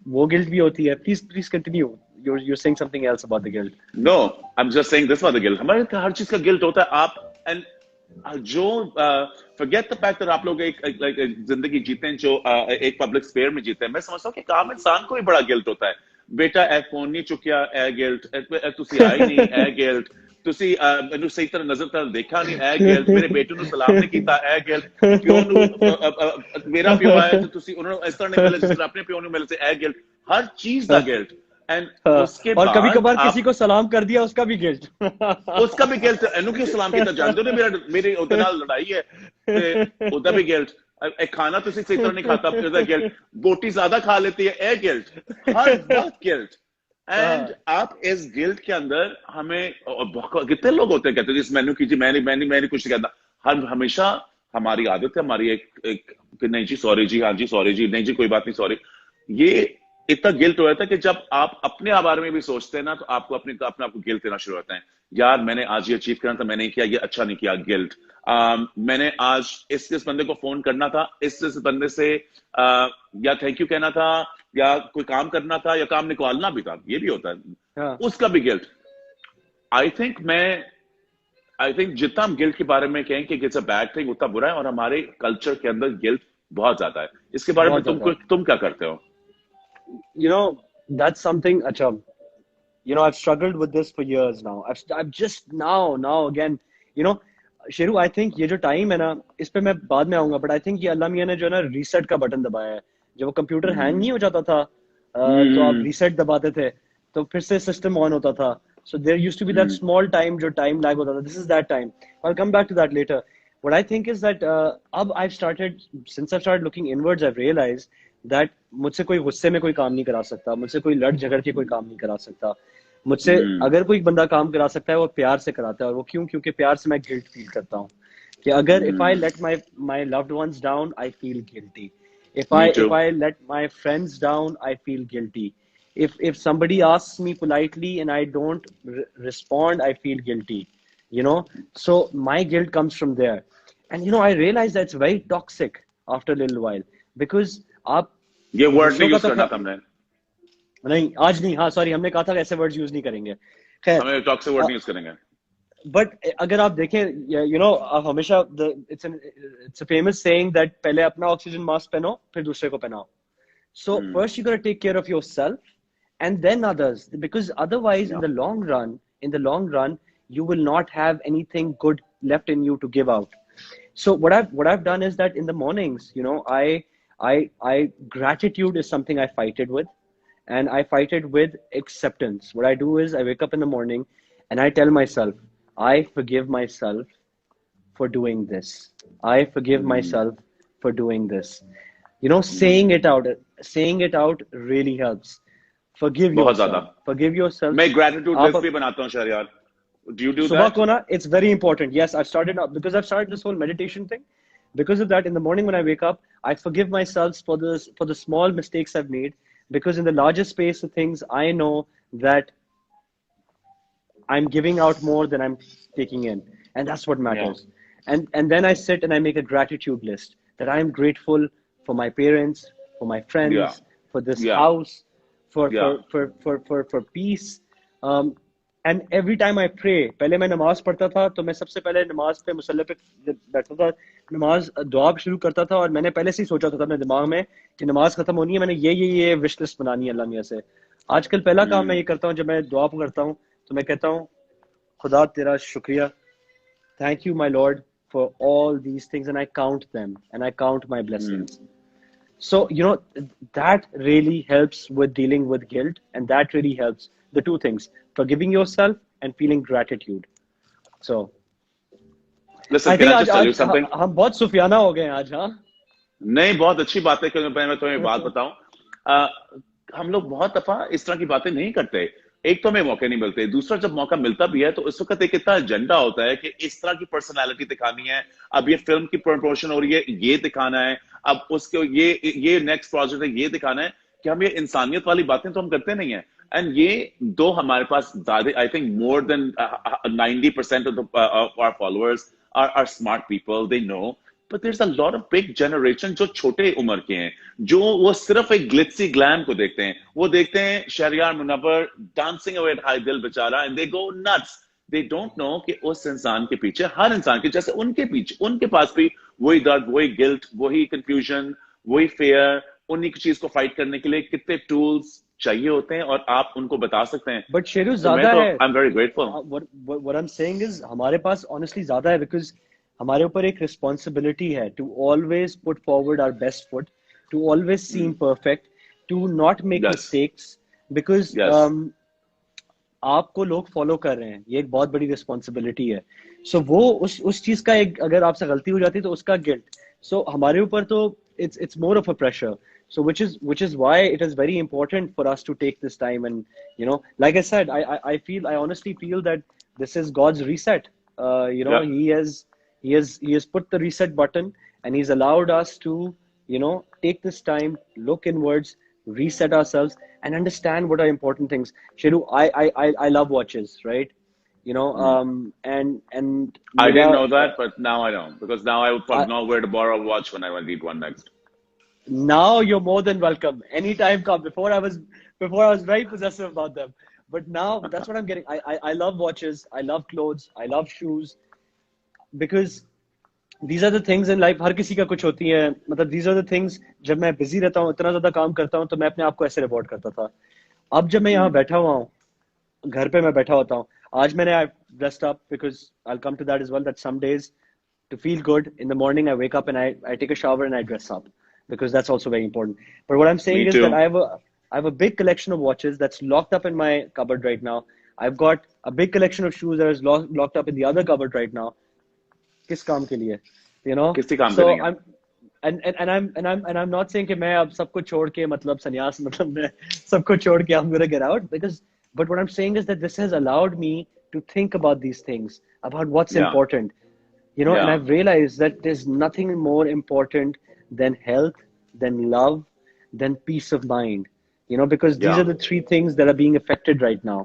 भी होती है। Please continue, you're saying something else about the guilt. No, I'm just saying this about the guilt. हमारे हर चीज का गिल्ट होता है। आप and जो forget the fact that आप लोग एक जिंदगी जीते हैं जो एक पब्लिक स्फीयर में जीते हैं। मैं समझता हूँ कि काम इंसान को भी बड़ा गिल्ट होता है। बेटा ए फोन नहीं चुकिया, ए गिल्ट, तुसी आई नहीं, ए गिल्ट, तुसी मैनू सही तरह नजर तरह देखा नहीं, ए गिल्ट, मेरे बेटे नू सलाम नहीं कीता, ए गिल्ट, प्यो नू मेरा प्यो आया तो तुसी उन्होंने इस तरह नहीं मिले जिस तरह अपने प्यो नू मिले से, ए गिल्ट, हर चीज का गिल्ट। एंड उसके और कभी कभार किसी को सलाम कर दिया उसका भी गिल्ट उसका भी गिल्ट, एनू क्यों सलाम कीता, जानते हो ना मेरी उहदे नाल लड़ाई है ते उहदा भी गिल्ट, एक खाना तुसी सही तरह नहीं खाता, फिर गिल्ट, बोटी ज्यादा खा लेती है, ए गिल्ट, हर बात गिल्ट। एंड आप इस गिल्ट के अंदर हमें, कितने लोग होते हैं कहते हैं जिस मैंने कीजिए, मैंने कुछ नहीं कहता। हम हमेशा हमारी आदत है, हमारी एक नहीं जी सॉरी जी, हाँ जी सॉरी जी, नहीं जी कोई बात नहीं सॉरी, ये इतना गिल्ट हो जाता है कि जब आप अपने बारे में भी सोचते हैं ना, तो आपको अपने आप को गिल्ट देना शुरू होता है। यार मैंने आज ये अचीव करना था, मैंने किया, ये अच्छा नहीं किया, गिल्ट। मैंने आज इस बंदे को फोन करना था, इस बंदे से या थैंक यू कहना था, या कोई काम करना था, या काम निकालना भी था, ये भी होता है, हाँ उसका भी गिल्ट। आई थिंक जितना हम गिल्ट के बारे में कहें कि इट्स अ बैड थिंग, उतना बुरा है, और हमारे कल्चर के अंदर गिल्ट बहुत ज्यादा है। इसके बारे में बहुत ज्यादा। तुम क्या करते हो? You know, that's something, अच्छा, you know, I've struggled with this for years now. I've just now again, you know, Sheru, I think ये जो टाइम है ना, इस पे मैं बाद में आऊंगा, but I think ये अल्लाह मियाँ ने जो है ना रीसेट का बटन दबाया है। जब वो कंप्यूटर हैंग नहीं हो जाता था, तो आप रीसेट दबाते थे, तो फिर से सिस्टम ऑन होता था। So there used to be that small time जो time lag होता था. This is that time. I'll come back to that later. What I think is that अब since I've started looking inwards, I've realized that मुझसे कोई गुस्से में कोई काम नहीं करा सकता, मुझसे कोई लड़ झगड़ के कोई काम नहीं करा सकता। मुझसे अगर कोई बंदा काम करा सकता है, वो प्यार से कराता है। और वो क्यों? क्योंकि प्यार से मैं गिल्ट फील करता हूँ कि अगर if I let my loved ones down, I feel guilty. If I let my friends down, I feel guilty. If somebody asks me politely and I don't respond, I feel guilty. You know, so my guilt comes from there. And you know, I realize that's very toxic after a little while, because आप ये word दूसरों नहीं का use तो करना था हमने, नहीं, आज नहीं, हाँ सॉरी, हमने कहा था कि ऐसे वर्ड्स यूज नहीं करेंगे। खैर, हमें टॉक्सिक वर्ड नहीं यूज करेंगे। बट अगर आप देखें, यू नो, आप हमेशा it's a famous saying that पहले अपना ऑक्सीजन मास्क पहनो, फिर दूसरे को पहनाओ। So first you got to take care of yourself and then others, because otherwise in the long run, you will not have anything good left in you to give out. So what I've done is that in the mornings, you know, I gratitude is something I fight it with, and I fight it with acceptance. What I do is I wake up in the morning and I tell myself, I forgive myself for doing this. I forgive myself for doing this. You know, saying it out really helps. Forgive बहुत yourself. ज्यादा। Forgive yourself. मैं gratitude आप list भी बनाता हूँ Shahryar. Do you do सुबह that? को ना, it's very important. Yes, because I've started this whole meditation thing. Because of that, in the morning when I wake up, I forgive myself for the small mistakes I've made. Because in the larger space of things, I know that I'm giving out more than I'm taking in, and that's what matters. And then I sit and I make a gratitude list that I am grateful for my parents, for my friends, Yeah. for this Yeah. house, Yeah. for peace. And every time I pray, पहले मैं नमाज पढ़ता था, तो मैं सबसे पहले नमाज पे मुसल्ले पे बैठता था, नमाज दुआ शुरू करता था, और मैंने पहले से ही सोचा था अपने दिमाग में कि नमाज खत्म होनी है, मैंने ये विश लिस्ट बनानी है अल्लाह मियाँ से। आजकल पहला काम मैं ये करता हूँ, जब मैं दुआ करता हूँ, तो मैं कहता हूँ, खुदा तेरा शुक्रिया, thank you my Lord for all these things, and I count them, and I count my blessings. So, you know, that really helps with dealing with guilt, and that really helps. The two things, forgiving yourself and feeling gratitude. So, Listen, I can think I just tell you something? हम बहुत सुफियाना हो गए हैं आज, हाँ? नहीं, बहुत अच्छी बात है, क्योंकि मैं तुम्हें बात बताऊं, हम लोग बहुत दफा इस तरह की बातें नहीं करते। एक तो हमें मौके नहीं मिलते, दूसरा जब मौका मिलता भी है, तो इस वक्त एक इतना एजेंडा होता है कि इस तरह की पर्सनालिटी दिखानी है, अब ये फिल्म की प्रमोशन हो रही है, ये दिखाना है, अब उसके ये नेक्स्ट प्रोजेक्ट है, ये दिखाना है, कि हम ये इंसानियत वाली बातें तो हम करते नहीं है। एंड ये दो हमारे पास ज्यादा, I think more than 90% of our followers are smart people, they know, but there's a lot of big generation जो छोटे उम्र के हैं, जो वो सिर्फ एक ग्लिट्सी ग्लैम को देखते हैं। वो देखते हैं Shahryar Munawar dancing away at high Dil Bechara, and they go nuts. They don't know कि उस इंसान के पीछे, हर इंसान के जैसे उनके पीछे, उनके पास भी वही दर्द, वही गिल्ट, वही कंफ्यूजन, वही फेयर, उन्हीं की चीज को फाइट करने के लिए कितने टूल्स चाहिए होते हैं, और आप उनको बता सकते हैं। But शेरू ज्यादा है। आई am very grateful. What I'm saying is हमारे पास honestly ज्यादा है, because हमारे ऊपर एक रिस्पॉन्सिबिलिटी है to always put forward our best foot, to always seem perfect, to not make mistakes, because आपको लोग फॉलो कर रहे हैं, ये एक बहुत बड़ी रिस्पॉन्सिबिलिटी है। सो वो उस चीज का एक, अगर आपसे गलती हो जाती है तो उसका गिल्ट, सो हमारे ऊपर तो it's more of a pressure. So which is why it is very important for us to take this time, and you know, like I said, I honestly feel that this is God's reset. You know, he has put the reset button, and he's allowed us to, you know, take this time, look inwards, reset ourselves, and understand what are important things. Sheru, I love watches, right? You know, and I didn't know mera, that, but now I know because now I would I, probably know where to borrow a watch when I need one next. now you're more than welcome. Anytime come. Before I was very possessive about them. But now that's what I'm getting. I love watches, I love clothes, I love shoes, because these are the things in life. हर किसी का कुछ होती है, मतलब these are the things. जब मैं busy रहता हूँ, इतना ज़्यादा काम करता हूँ, तो मैं अपने आप को ऐसे reward करता था. अब जब मैं यहाँ बैठा हुआ हूँ, घर पे मैं बैठा होता हूँ. आज मैंने I dressed up because I'll come to that as well. That some days to feel good in the morning, I wake up and I take a shower and I dress up, because that's also very important. But what I'm saying Me is that too. I have a big collection of watches that's locked up in my cupboard right now. I've got a big collection of shoes that is locked up in the other cupboard right now. किस काम के लिए, you know? किसी काम के So नहीं है. I'm not saying कि मैं अब सब कुछ छोड़ के, मतलब संन्यास, मतलब मैं सब कुछ छोड़ के I'm gonna get out, because but what I'm saying is that this has allowed me to think about these things, about what's Yeah. important, you know. And Yeah. I've realized that there's nothing more important than health, than love, than peace of mind, you know, because these Yeah. are the three things that are being affected right now.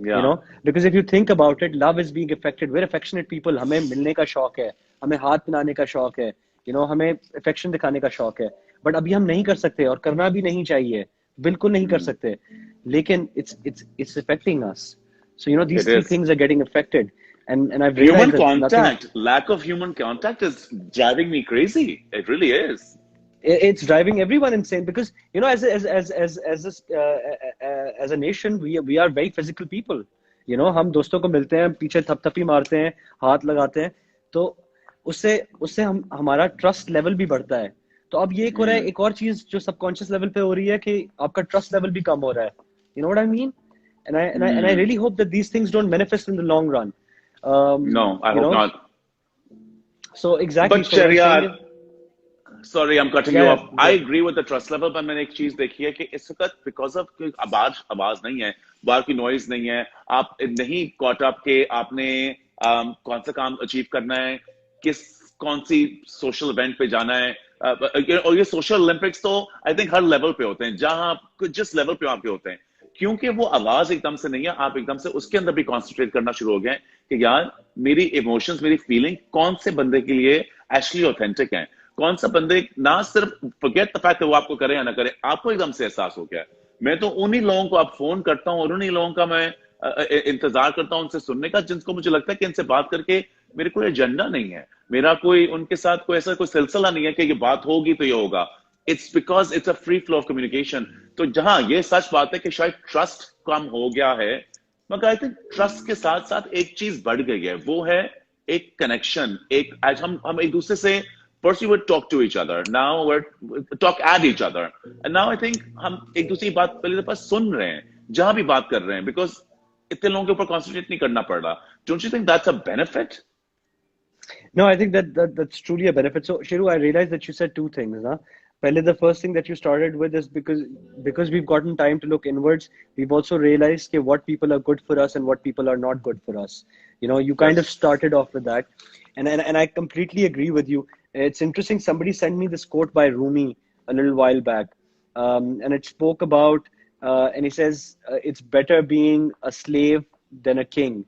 You Yeah. know, because if you think about it, love is being affected. We're affectionate people. हमें मिलने का शौक है, हमें हाथ मिलाने का शौक है, you know, हमें affection दिखाने का शौक है. But अभी हम नहीं कर सकते, और करना भी नहीं चाहिए, बिल्कुल नहीं कर सकते. लेकिन it's affecting us. So, you know, these It three is. things are getting affected, and I've Human realized that nothing. contact, lack of human contact is driving me crazy. It really is. It's driving everyone insane, because, you know, as a nation, we are very physical people. You know, हम दोस्तों को मिलते हैं, पीछे थपथपी मारते हैं, हाथ लगाते हैं, तो उससे उससे हमारा ट्रस्ट लेवल भी बढ़ता है. तो अब ये एक हो रहा है, एक और चीज जो सबकॉन्शियस लेवल पे हो रही है, कि आपका ट्रस्ट लेवल भी कम हो रहा है. You know what I mean? And I really hope that these things don't manifest in the long run. No, I You hope know, not. so exactly. But So what I'm saying Sheheryar, is, sorry, I'm cutting you yeah, off. I agree with the trust level, but मैंने एक चीज देखी है कि इस वक्त because of कि आवाज नहीं है, बाहर की नॉइज नहीं है, आप नहीं caught up के आपने कौन सा काम अचीव करना है, कौन सी सोशल इवेंट पे जाना है, और ये सोशल ओलंपिक्स तो आई थिंक हर लेवल पे होते हैं, जहां जिस लेवल पे आपके होते हैं, क्योंकि वो आवाज एकदम से नहीं है, आप एकदम से उसके अंदर भी कॉन्सेंट्रेट करना शुरू हो गए कि यार मेरी इमोशंस, मेरी फीलिंग कौन से बंदे के लिए एक्चुअली ऑथेंटिक है, कौन सा बंदे ना सिर्फ फॉरगेट द फैक्ट वो आपको करे या ना करे, आपको एकदम से एहसास हो गया. मैं तो उन्हीं लोगों को आप फोन करता हूं और उन्हीं लोगों का मैं इंतजार करता हूं उनसे सुनने का, जिनको मुझे लगता है कि इनसे बात करके मेरे कोई एजेंडा नहीं है, मेरा कोई उनके साथ कोई ऐसा कोई सिलसिला नहीं है कि ये बात होगी तो ये होगा. It's because it's a free flow of communication. तो जहां ये सच बात है कि शायद ट्रस्ट कम हो गया है, मगर आई थिंक ट्रस्ट के साथ साथ एक चीज बढ़ गई है, वो है एक कनेक्शन. एक आज हम एक दूसरे से first we would talk to each other, now we're talk at each other, and now I think हम एक दूसरी बात पहले दफा सुन रहे हैं जहां भी बात कर रहे हैं, because इतने लोगों के ऊपर कॉन्सेंट्रेट नहीं करना पड़ रहा. Don't you think that's a benefit? No, I think that's truly a benefit. So, Shiru, I realized that you said two things. Huh? Pehle, the first thing that you started with is because we've gotten time to look inwards, we've also realized that what people are good for us and what people are not good for us. You know, you kind of started off with that, and I completely agree with you. It's interesting. Somebody sent me this quote by Rumi a little while back, and it spoke about, and he says, it's better being a slave than a king.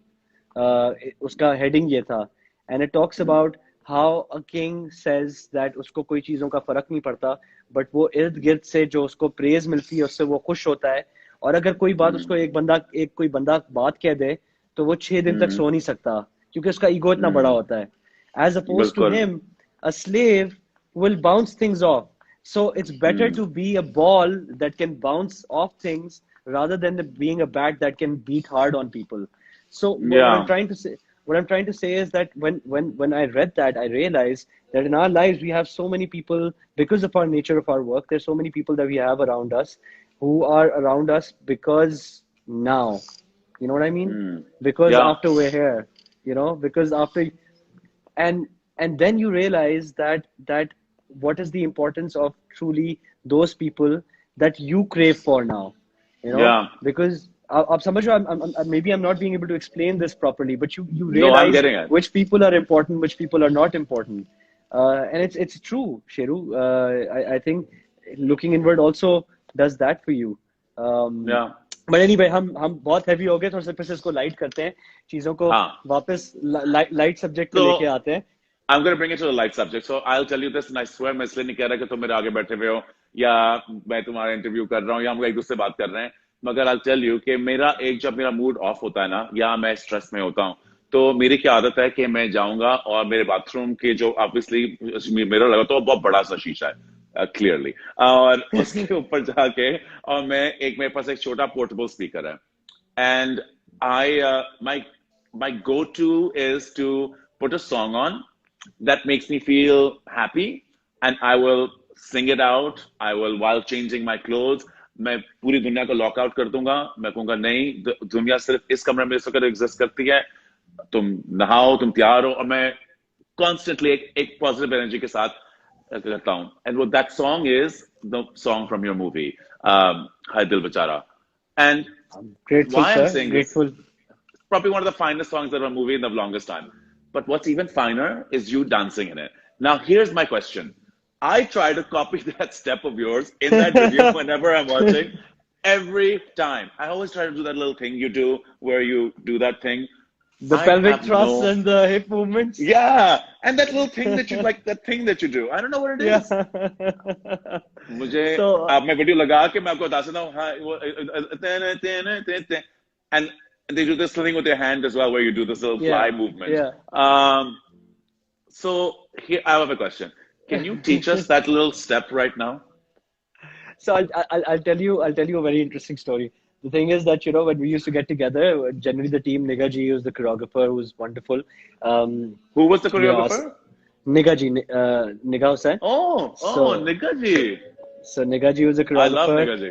Uska heading ye tha. And it talks about how a king says that उसको कोई चीजों का फर्क नहीं पड़ता, but वो इर्द गिर्द से जो उसको प्रेज मिलती है उससे वो खुश होता है. और अगर कोई बात उसको कोई बंदा बात कह दे तो वो 6 दिन तक सो नहीं सकता, क्योंकि उसका ईगो इतना बड़ा होता है. As opposed to him, a slave will bounce things off. So it's better to be a ball that can bounce off things rather than being a bat that can beat hard on people. So what I'm trying to say is that when I read that, I realized that in our lives we have so many people, because of our nature of our work, there's so many people that we have around us who are around us because now, you know what I mean? Because after we're here, you know, because after, and then you realize that what is the importance of truly those people that you crave for now, you know, because maybe I'm not being able to explain this properly, but you realize which people are important, which people are not important, and it's true, Sheru. I think looking inward also does that for you. Yeah. But anyway, हम बहुत heavy हो गए, थोड़ा सा फिर से इसको light करते हैं, चीजों को हाँ. वापस light subject पे So लेके आते हैं. I'm going to bring it to a light subject. So I'll tell you this, and I swear मैं इसलिए नहीं कह रहा कि तुम मेरे आगे बैठे हुए हो या मैं तुम्हारा इंटरव्यू कर रहा हूँ या हम एक दूसरे से बात कर रहे हैं, मगर I'll tell you कि जब मेरा मूड ऑफ होता है ना या मैं स्ट्रेस में होता हूँ, तो मेरी क्या आदत है कि मैं जाऊंगा और मेरे बाथरूम के जो ऑब्वियसली मिरर लगा तो बहुत बड़ा सा शीशा है क्लियरली, और उसके ऊपर जाके और मेरे पास एक छोटा पोर्टेबल स्पीकर है, and my go-to is to put a song on that makes me feel happy, and I will sing it out. I will, while changing my clothes, मैं पूरी दुनिया को लॉक आउट कर दूंगा. मैं कहूंगा नहीं, दुनिया सिर्फ इस कमरे में इस वक्त एग्जिस्ट करती है, तुम नहाओ, तुम तैयार हो, और मैं कॉन्स्टेंटली एक पॉजिटिव एनर्जी के साथ करता हूँ. एंड वो that song is the song from your movie हाय Dil Bechara. And Grateful, why I'm sir. saying Grateful. this, probably one of the finest songs of a movie in the longest time. But what's even finer is you dancing in it. Now, here's my question. I try to copy that step of yours in that video whenever I'm watching. Every time. I always try to do that little thing you do where you do that thing. The pelvic thrust and the hip movements. Yeah. And that little thing that you like, that thing that you do. I don't know what it is. Yeah. मुझे So, मैं video लगा के मैं आपको बता सकता हूँ, हाँ, वो and they do this thing with their hand as well, where you do this little fly movement. Yeah. So here I have a question. Can you teach us that little step right now? So I'll tell you a very interesting story. The thing is that, you know, when we used to get together, generally the team, Niga ji was the choreographer, who's wonderful. Who was the choreographer? Niga ji, Niga Hussain. So, Niga ji. So Niga ji was a choreographer. I love Niga ji.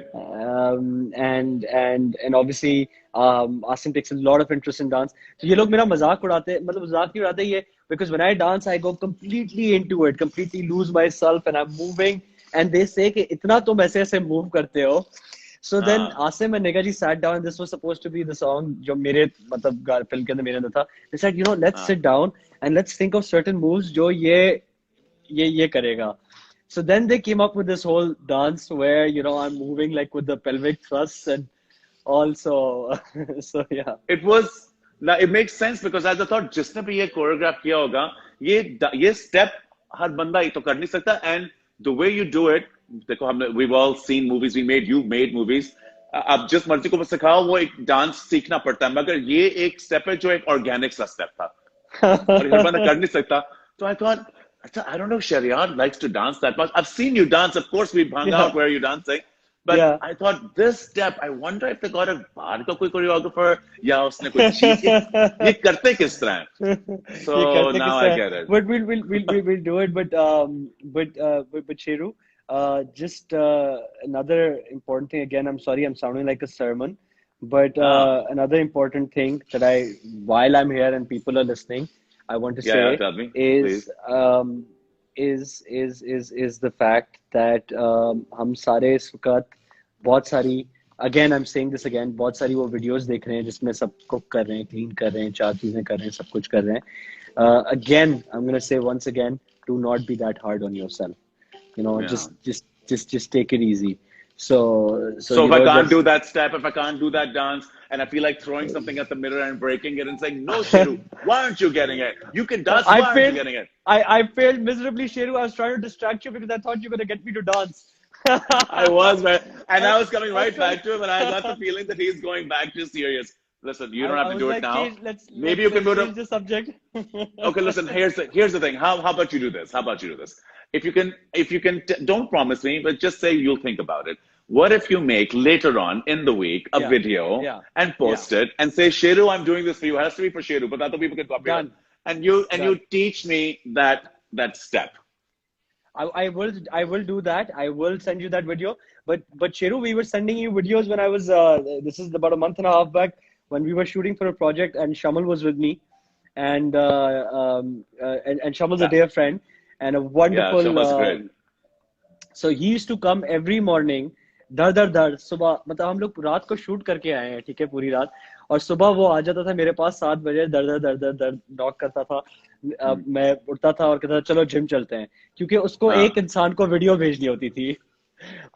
And obviously Asim takes a lot of interest in dance. So ये लोग मेरा मजाक उड़ाते, मतलब मजाक नहीं उड़ाते ये, because when I dance I go completely into it, completely lose myself and I'm moving, and they say कि इतना तुम ऐसे ऐसे move करते हो. So then Asim and Niga ji sat down, and this was supposed to be the song जो मेरे मतलब फिल्म के अंदर मेरे अंदर था. They said, you know, let's sit down and let's think of certain moves जो ये करेगा. So then they came up with this whole dance where, you know, I'm moving like with the pelvic thrusts and also, so yeah. It makes sense because as I thought, जिसने भी ये choreograph किया होगा, ये step हर बंदा ही तो कर नहीं सकता, and the way you do it, देखो we've all seen movies, you've made movies. अब जिस मर्जी को सिखाओ वो एक डांस सीखना पड़ता है, मगर ये एक स्टेप है जो एक ऑर्गेनिक सा स्टेप था और हर बंदा कर नहीं सकता. So I thought, I don't know if Sheheryar likes to dance that much. I've seen you dance. Of course, we've hung out where you're dancing. But I thought this step, I wonder if they got a बाहर का कोई choreographer या उसने कोई चीज़ ये करते किस तरह. So now I get it. But we'll do it. But Sheru, just another important thing. Again, I'm sorry, I'm sounding like a sermon. But another important thing that while I'm here and people are listening, I want to say tell me, is the fact that हम सारे इस वक्त बहुत सारी, again I'm saying this again, बहुत सारी वो videos देख रहे हैं जिसमें सब कुक कर रहे हैं, clean कर रहे हैं, 4 चीजें कर रहे हैं, सब कुछ कर रहे हैं. Again, I'm gonna say once again, do not be that hard on yourself. You know, just take it easy. So if I can't do that step, if I can't do that dance, and I feel like throwing something at the mirror and breaking it and saying, no, Sheru, why aren't you getting it? You can dance, why aren't you getting it? I failed miserably, Sheru. I was trying to distract you because I thought you were going to get me to dance. I was, man. And I was coming right back to him, and I got the feeling that he's going back to serious. Listen, you don't have to do it now. Maybe you can go to change the subject. Okay, listen, here's the thing. How about you do this? If you can, don't promise me, but just say you'll think about it. What if you make later on in the week a video and post it and say, Sheru, I'm doing this for you. It has to be for Sheru, but other people can copy it. And you teach me that step. I will do that. I will send you that video. But Sheru, we were sending you videos when I was this is about a month and a half back when we were shooting for a project and Shamal was with me, and Shamal's a dear friend and a wonderful. Yeah, Shamal's great. So he used to come every morning. दर सुबह, मतलब हम लोग रात को shoot करके आए हैं, ठीक है, पूरी रात, और सुबह वो आ जाता था मेरे पास 7 बजे, दर नॉक करता था. मैं उठता था और कहता था चलो जिम चलते हैं, क्योंकि उसको एक इंसान को वीडियो भेजनी होती थी.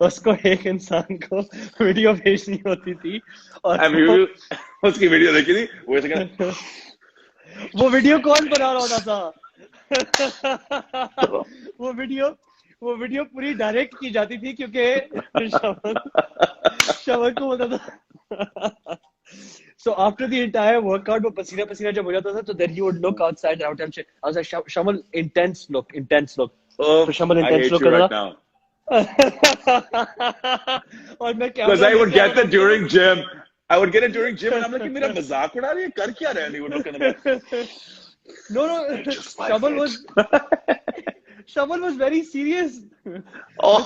उसको एक इंसान को वीडियो भेजनी होती थी और Have you उसकी वीडियो देखी थी? वो ऐसे कहता, वो वीडियो कौन बना रहा होता था? वो वीडियो वो वीडियो पूरी डायरेक्ट की जाती थी क्योंकि शवन को होता था. So after the entire workout, वो पसीना पसीना जब हो जाता था, तो then he would look outside out and I was like, Shamal, intense look. oh, So Shamal I intense hate look you कर right रहा now. था. और मैं Because कैमरा I would लेके get आया it during gym. I would get it during gym and I'm like, मेरा मजाक उड़ा रही है, कर क्या रहा है? नहीं, वो लोग कहने लगे, No, just like Shamal it. was Shamal was very serious. Oh,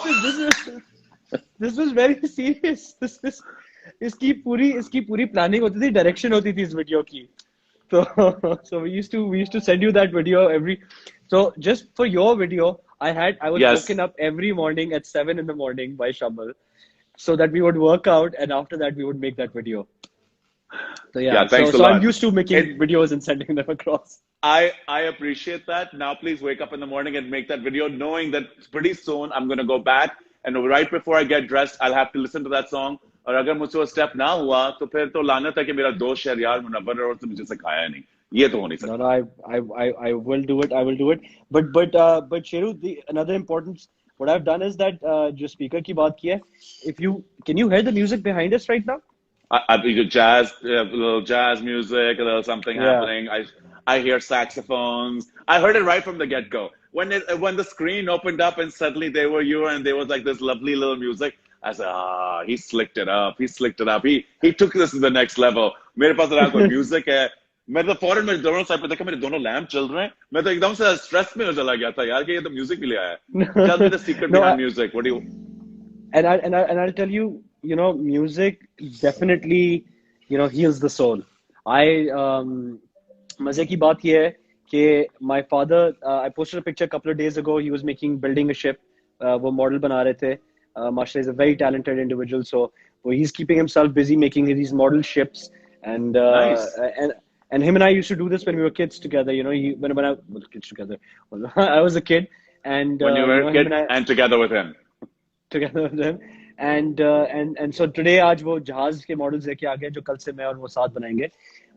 This was very serious. इसकी पूरी प्लानिंग होती थी, डायरेक्शन होती थी इस वीडियो की. So we used to send you that video every. So just for your video, I was yes. woken up every morning at 7 in the morning by Shamal, so that we would work out, and after that we would make that video. So Yeah, thanks a so I'm lot. used to making videos and sending them across. I appreciate that. Now please wake up in the morning and make that video, knowing that pretty soon I'm going to go back and right before I get dressed, I'll have to listen to that song. और अगर मुझसे वो step ना हुआ तो फिर तो लानत है कि मेरा दोस्त शहरयार मुनव्वर और उसने मुझे सिखाया नहीं. ये तो हो नहीं सकता. No, I will do it. I will do it. But Sheru, another important what I've done is that जो speaker की बात की है, can you hear the music behind us right now? Jazz, a little jazz music, a little something happening. I hear saxophones. I heard it right from the get-go. When the screen opened up and suddenly they were you and there was like this lovely little music, I said, he slicked it up. He took this to the next level. मेरे पास रात को music है. मैं तो फौरन मेरे दोनों side पे देखा, मेरे दोनों लैंप चल रहे हैं. मैं तो एकदम से स्ट्रेस में चला गया था यार कि ये तो म्यूजिक भी ले आया है. Tell me the secret behind music. What do you? And I'll tell you, music definitely, heals the soul. मजे की बात ये है कि my father, I posted a picture a couple of days ago. He was building a ship. वो model बना रहे थे. Mashallah is a very talented individual, so he's keeping himself busy making these model ships. And Nice. and him and I used to do this when we were kids together. When I was kids together, I was a kid, and When you were a kid and together with him. Together with him. And so today आज वो जहाज के models लेके आ गए जो कल से मैं और वो साथ बनाएंगे.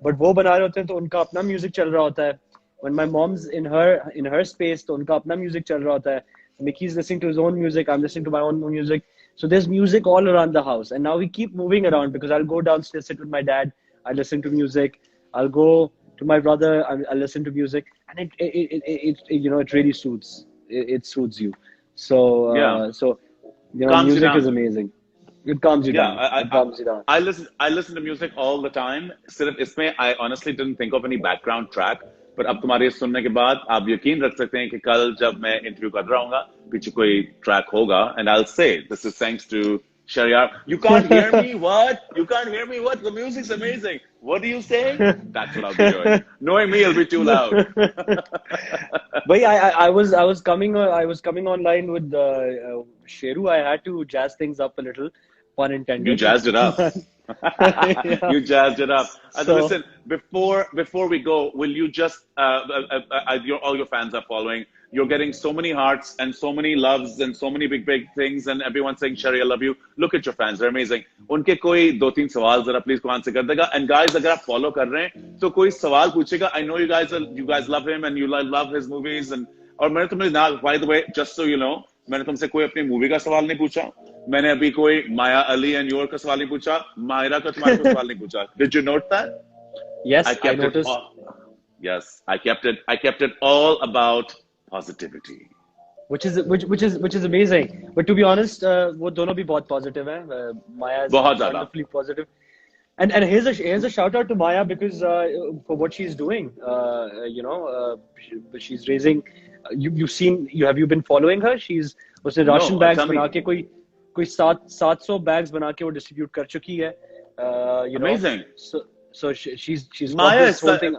But वो बना रहे होते हैं तो उनका अपना म्यूजिक चल रहा होता है. When my mom's in her space, तो उनका अपना म्यूजिक चल रहा होता है. Mickey's listening to his own music. I'm listening to my own music. So there's music all around the house. And now we keep moving around because I'll go downstairs, sit with my dad. I listen to music. I'll go to my brother. I'll listen to music. And it really suits. It suits you. So music is amazing. It calms you down. It calms you down. I listen to music all the time. सिर्फ इसमें I honestly didn't think of any background track. पर अब तुम्हारे सुनने के बाद आप यकीन रख सकते हैं कि कल जब मैं इंटरव्यू कर रहा हूँगा पीछे कोई ट्रैक होगा and I'll say this is thanks to Sheheryar. You can't hear me? What? You can't hear me? What? The music's amazing. What are you saying? That's what I'll be doing. Knowing me, it'll be too loud. But I was coming online with Sheru. I had to jazz things up a little, pun intended. You jazzed it up. Yeah. You jazzed it up. So, listen, before we go, will you just all your fans are following. You're getting so many hearts and so many loves and so many big things and everyone saying Sheheryar, I love you. Look at your fans, they're amazing. उनके कोई 2-3 सवाल जरा please को answer कर देगा. And guys, अगर आप follow कर रहे हैं तो कोई सवाल पूछेगा. I know you guys love him and you love his movies and और मैंने तुम्हें ना, by the way, just so you know, मैंने तुमसे कोई अपनी मूवी का सवाल नहीं पूछा. मैंने अभी कोई माया अली एंड योर का सवाल नहीं पूछा. मायरा का तुम्हारे को सवाल नहीं पूछा. Did you note that? Yes, I noticed. Yes, I kept it all about positivity. Which is amazing. But to be honest, वो दोनों भी बहुत positive हैं. Maya is बहुत ज़्यादा. wonderfully positive. And here's a shout out to Maya because for what she's doing. She's raising. Have you been following her? उसने ration bags बना के कोई 700 bags बना के वो distribute कर चुकी है. Amazing. So she's Maya this whole thing.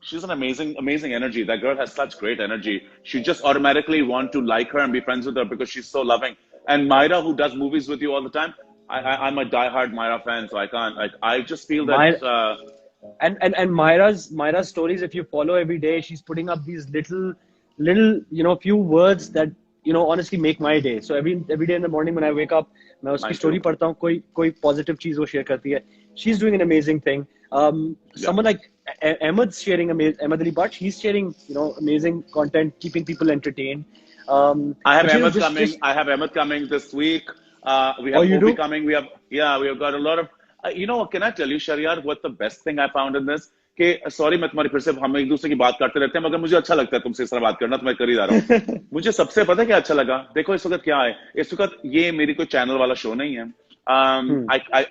She's an amazing energy. That girl has such great energy. You just automatically want to like her and be friends with her because she's so loving. And Myra, who does movies with you all the time, I'm a diehard Myra fan, so I can't. I just feel that. And Myra's stories, if you follow every day, she's putting up these little few words that honestly make my day. So every day in the morning when I wake up, मैं उसकी story पढ़ता हूँ, कोई positive चीज वो share करती है. She's doing an amazing thing. Someone like Ahmed's sharing Ahmed Ali Bhatt, he's sharing amazing content, keeping people entertained. I have Ahmed coming. I have Ahmed coming this week. We have Obi coming. We have got a lot of. Can I tell you, Sheheryar, what the best thing I found in this? कि sorry मैं तुम्हारी फिर से हम एक दूसरे की बात करते रहते हैं, मगर मुझे अच्छा लगता है तुमसे इस तरह बात करना, तो मैं कर ही जा रहा हूँ. मुझे सबसे पता है क्या अच्छा लगा. देखो इस वक्त क्या है, इस वक्त ये मेरी कोई चैनल वाला शो नहीं है.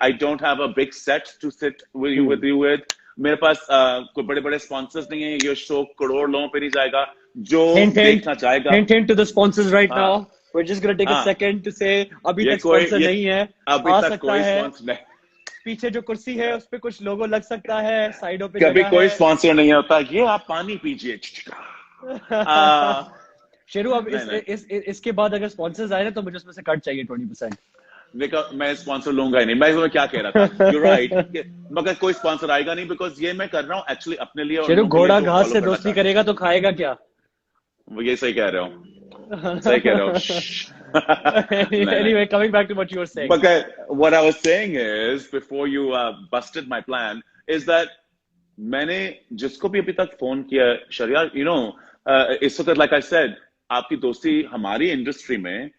I don't have a big set to sit with you with. मेरे पास कोई बड़े बड़े स्पॉन्सर्स नहीं है. ये शो करोड़ लोगों पे नहीं जाएगा. जो देखना चाहेगा. Hint to the sponsors right now. We're just gonna take a second to say अभी तक स्पॉन्सर नहीं है. अभी तक कोई स्पॉन्सर नहीं. पीछे जो कुर्सी है उस पे कुछ लोगो लग सकता है, साइडों पे कभी कोई स्पॉन्सर नहीं होता. ये आप पानी पीजिए. शेरू, अब इसके बाद अगर स्पॉन्सर्स आए ना तो मुझे उसमें से कट चाहिए 20%. देखो मैं स्पॉन्सर लूंगा ही नहीं. मैं इसमें क्या कह रहा था, you're right, मगर कोई स्पॉन्सर आएगा नहीं, बिकॉज ये मैं कर रहा हूँ एक्चुअली अपने लिए. शेरू, घोड़ा घास से दोस्ती करेगा तो खाएगा क्या? ये सही कह रहे हो. सही कह रहे हो. Anyway, coming back to what you were saying. But what I was saying is, before you busted my plan, is that मैंने जिसको भी अभी तक फोन किया, शहरयार, इस वक्त like I said, आपकी दोस्ती हमारी इंडस्ट्री में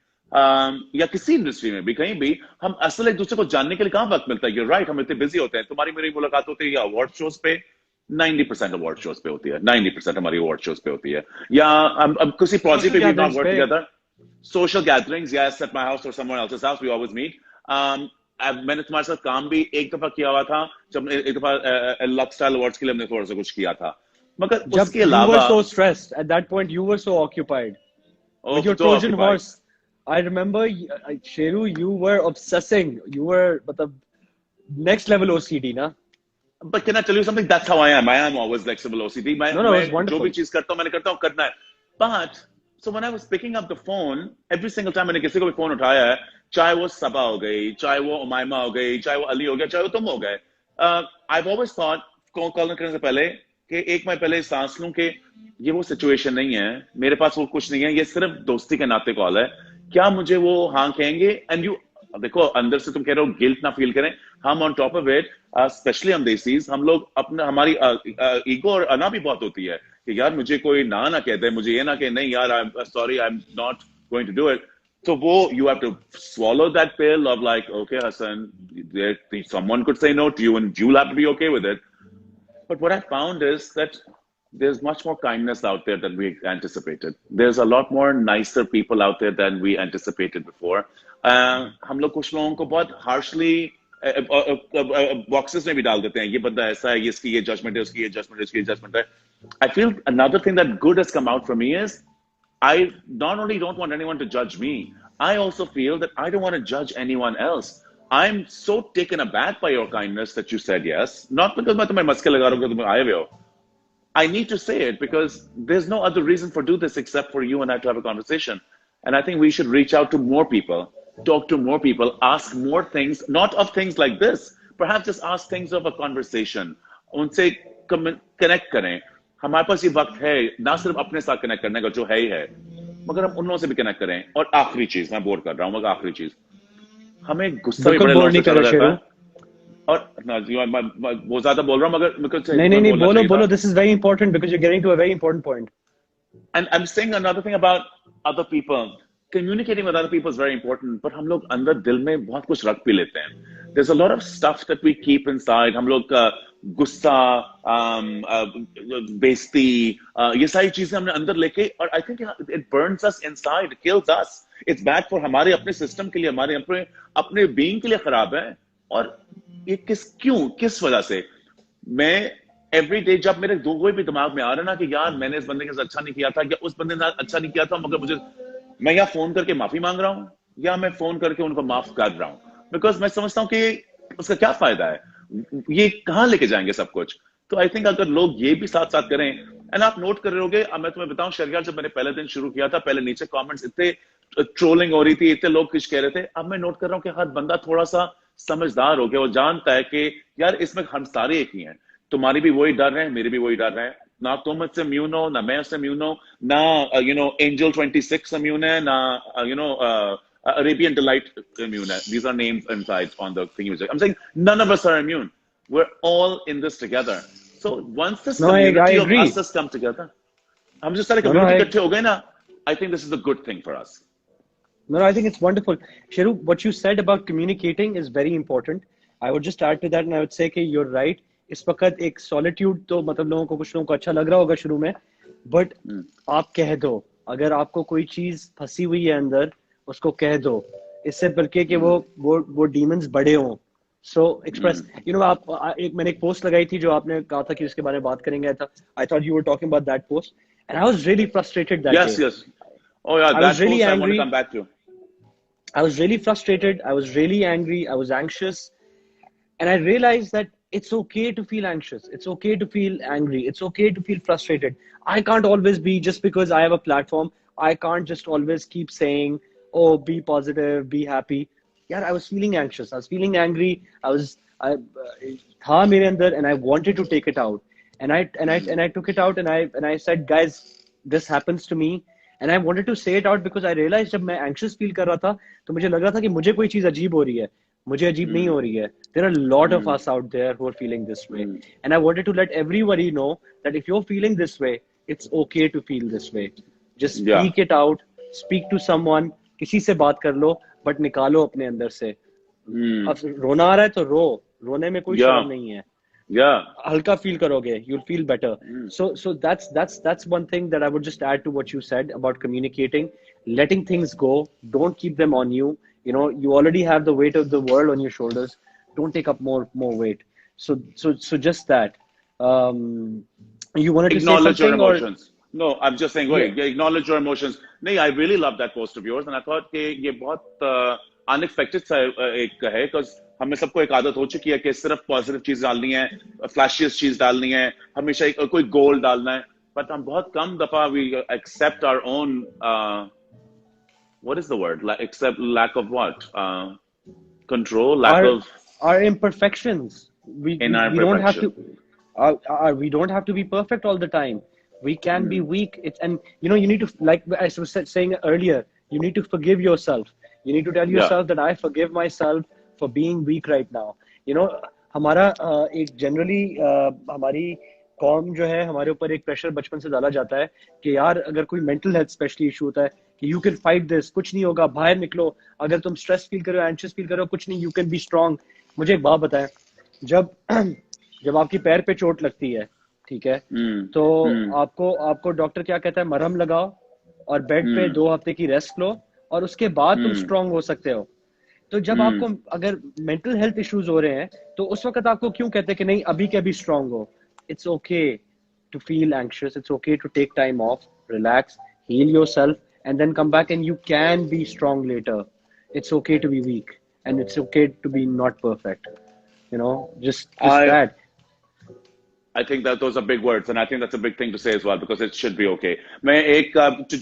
या किसी इंडस्ट्री में भी कहीं भी, हम असल एक दूसरे को जानने के लिए कहाँ वक्त मिलता है. You're right, हम इतने बिजी होते हैं. तुम्हारी मेरी मुलाकात होती है या अवार्ड शोज पे, 90% अवार्ड शोज पे होती है. 90% हमारी अवार्ड शोज पे होती है, या अब किसी प्रोजेक्ट पे भी not work together. Social gatherings, yes, at my house or someone else's house, we always meet. मैंने तुम्हारे साथ काम भी एक दफा किया हुआ था, जब एक दफा लक्सस्टाइल अवार्ड्स के लिए हमने थोड़ा सा कुछ किया था. मगर उसके अलावा, you were so stressed at that point, you were so occupied with your Trojan horse. I remember, Sheru, you were obsessing. You were the next level OCD, na? But can I tell you something? That's how I am. I am always next level OCD. No, it's wonderful. जो भी चीज करता हूँ मैंने करता हूँ, करना है. But so when I was picking up the phone, every single time मैंने किसी को भी फोन उठाया है, चाहे वो सबा हो गई, चाहे वो उमाइमा हो गई, चाहे वो अली हो गया, चाहे वो तुम हो गए, I've always thought कॉल करने से पहले कि एक मैं पहले सांस लूं कि ये वो सिचुएशन नहीं है, मेरे पास वो कुछ नहीं है, ये सिर्फ दोस्ती के नाते कॉल है. क्या मुझे वो हाँ कहेंगे? एंड यू देखो, अंदर से तुम कह रहे हो गिल्ट ना फील करें. हम on top of it, specially हम देसीज, हम लोग अपने हमारी ईगो और अना भी बहुत होती है कि यार मुझे कोई ना कह दे, मुझे ये ना कहे नहीं यार, I am sorry, I am not going to do it. तो वो you have to swallow that pill of like, okay Hassan, someone could say no to you and you'll have to be okay with it. But what I found is that there's much more kindness out there than we anticipated. There's a lot more nicer people out there than we anticipated before. हम लोग कुछ लोगों को बहुत harshly boxes में भी डाल देते हैं, ये बंदा ऐसा है, इसकी ये judgment है, उसकी ये judgment है, उसकी ये judgment है. I feel another thing that good has come out for me is I not only don't want anyone to judge me, I also feel that I don't want to judge anyone else. I'm so taken aback by your kindness that you said yes, not because मैं तुम्हें मस्के लगा रहा हूँ कि तुम आए हुए हो. I need to say it because there's no other reason for do this except for you and I to have a conversation. And I think we should reach out to more people, talk to more people, ask more things, not of things like this, perhaps just ask things of a conversation. उनसे connect करें. हमारे पास ये वक्त है ना सिर्फ अपने साथ कनेक्ट करने का, जो है ही है, मगर हम उन लोगों से भी कनेक्ट करें. और आखिरी चीज, मैं बोर कर रहा हूँ, मगर आखिरी चीज, हमें गुस्सा भी बड़े लोगों से चला जाता है. और वो ज्यादा बोल रहा हूँ मगर नहीं बोलो. This is very important because you're getting to a very important point. And I'm saying another thing about other people. Communicating with other people is very important, but हम लोग अंदर दिल में बहुत कुछ रख भी लेते हैं. There's a lot of stuff that we keep inside. हम लोग गुस्सा, बेइज्जती, ये सारी चीजें हमने अंदर लेके, और I think it burns us inside, it kills us. It's bad for हमारे अपने सिस्टम के लिए, हमारे अपने बीइंग के लिए खराब है. और ये किस वजह से? मैं एवरी डे जब मेरे कोई भी दिमाग में आ रहा ना कि यार मैंने इस बंदे के साथ अच्छा नहीं किया था, या उस बंदे ने अच्छा नहीं किया था, मगर मैं या फोन करके माफी मांग रहा हूँ या मैं फोन करके उनको माफ कर रहा हूँ, बिकॉज मैं समझता हूँ कि उसका क्या फायदा है, ये कहाँ लेके जाएंगे सब कुछ. तो आई थिंक अगर लोग ये भी साथ साथ करें, एंड आप नोट कर रहे होगे, अब मैं तुम्हें बताऊं शेहरयार, जब मैंने पहले दिन शुरू किया था, पहले नीचे कमेंट्स इतने ट्रोलिंग हो रही थी, इतने लोग कुछ कह रहे थे. अब मैं नोट कर रहा हूँ कि हर बंदा थोड़ा सा समझदार हो गया, वो जानता है कि यार इसमें हम सारे एक ही हैं, तुम्हारी भी वही डर है, मेरी भी वही डर है, ना तुम मुझसे immune हो, ना मैं उससे immune हो, ना you know Angel 26 immune है, ना you know Arabian Delight immune है. These are names inside on the thing. I'm saying none of us are immune. We're all in this together. So once this No, I community of agree. us has come together, हम जो सारे No, no, community इकट्ठे हो गए ना, I think this is a good thing for us. No, I think it's wonderful. Sheru, what you said about communicating is very important. I would just add to that and I would say कि you're right. इस वक्त एक solitude तो मतलब लोगों को कुछ लोगों को अच्छा लग रहा होगा शुरू में, but आप कह दो अगर आपको कोई चीज फंसी हुई है अंदर उसको कह दो इससे बल्कि कि वो demons बड़े हों. So express, you know, मैंने एक post लगाई थी जो आपने कहा था कि उसके बारे में बात करेंगे. I thought you were talking about that post, and I was really frustrated that day. Yes. Oh yeah, I that was really post I want to angry. come back to. I was really frustrated. I was really angry. I was anxious. And I realized that it's okay to feel anxious. It's okay to feel angry. It's okay to feel frustrated. I can't always be, just because I have a platform, I can't just always keep saying, oh, be positive, be happy. Yeah, I was feeling anxious. I was feeling angry. Tha mere andar, and I wanted to take it out. And I took it out and I said, guys, this happens to me. And I wanted to say it out because I realized जब मैं anxious feel कर रहा था तो मुझे लग रहा था कि मुझे कोई चीज अजीब हो रही है, मुझे अजीब नहीं हो रही है. There are a lot of us out there who are feeling this way, and I wanted to let everybody know that if you're feeling this way, it's okay to feel this way. Just speak it out, speak to someone, किसी से बात कर लो, but निकालो अपने अंदर से. अब रोना आ रहा है तो रो, रोने में कोई शर्म नहीं है. हल्का feel करोगे, you'll feel better. So that's one thing that I would just add to what you said about communicating, letting things go. Don't keep them on you. You know, you already have the weight of the world on your shoulders. Don't take up more weight. So just that. You wanted to say Acknowledge your something or? emotions. No, I'm just saying, wait, acknowledge your emotions. नहीं, I really love that post of yours, and I thought कि ये बहुत unexpected सा एक है, because हमें सबको एक आदत हो चुकी है कि सिर्फ पॉजिटिव चीज डालनी है, फ्लैशियस चीज डालनी है, हमेशा कोई गोल डालना है. बट हम बहुत कम दफा we accept our own what is the word, accept lack of what, control, lack of our imperfections. We don't have to we don't have to be perfect all the time. We can be weak. And you know, you need to, like I was saying earlier, you need to forgive yourself. You need to tell yourself that I forgive myself for being weak right now. You know, हमारा एक generally हमारी com जो है हमारे ऊपर एक pressure बचपन से डाला जाता है कि यार अगर कोई मेंटल हेल्थ स्पेशली इशू होता है कि यू कैन फाइट दिस, कुछ नहीं होगा, बाहर निकलो. अगर तुम स्ट्रेस फील करो, एंशियस फील करो, कुछ नहीं, यू कैन बी स्ट्रांग. मुझे एक बात बताएं, जब आपकी पैर पे चोट लगती है, ठीक है, तो आपको डॉक्टर क्या कहता है, मरहम लगाओ और बेड पे 2 हफ्ते की रेस्ट लो और उसके बाद तुम स्ट्रांग हो सकते हो. तो जब आपको अगर मेंटल हेल्थ इश्यूज हो रहे हैं तो उस वक्त आपको क्यों कहते हैं कि नहीं अभी के अभी स्ट्रांग हो. It's okay to feel anxious. It's okay to take time off, relax, heal yourself, and then come back and you can be strong later. It's okay to be weak, and it's okay to be not perfect. You know, just that. I think that those are big words, and I think that's a big thing to say as well, because it should be okay. मैं एक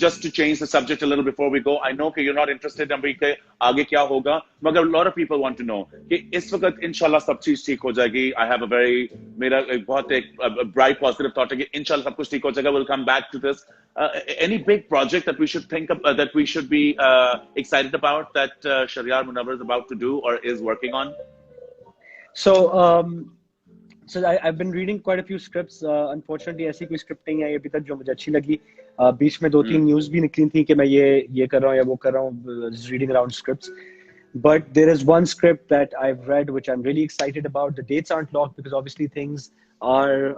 just to change the subject a little before we go, I know that you're not interested अभी के आगे क्या होगा, मगर a lot of people want to know कि इस वक्त इंशाल्लाह सब चीज ठीक हो जाएगी. I have a very मेरा एक बहुत एक bright positive thought है कि इंशाल्लाह सब कुछ ठीक हो जाएगा. We'll come back to this. Any big project that we should think of, that we should be excited about, that Sheheryar Munawar is about to do or is working on? So I've been reading quite a few scripts. Unfortunately, ऐसी कोई script नहीं आई अभी तक जो मुझे अच्छी लगी. बीच में 2-3 news भी निकली थी कि मैं ये कर रहा हूँ या वो कर रहा हूँ, reading around scripts. But there is one script that I've read which I'm really excited about. The dates aren't locked because obviously things are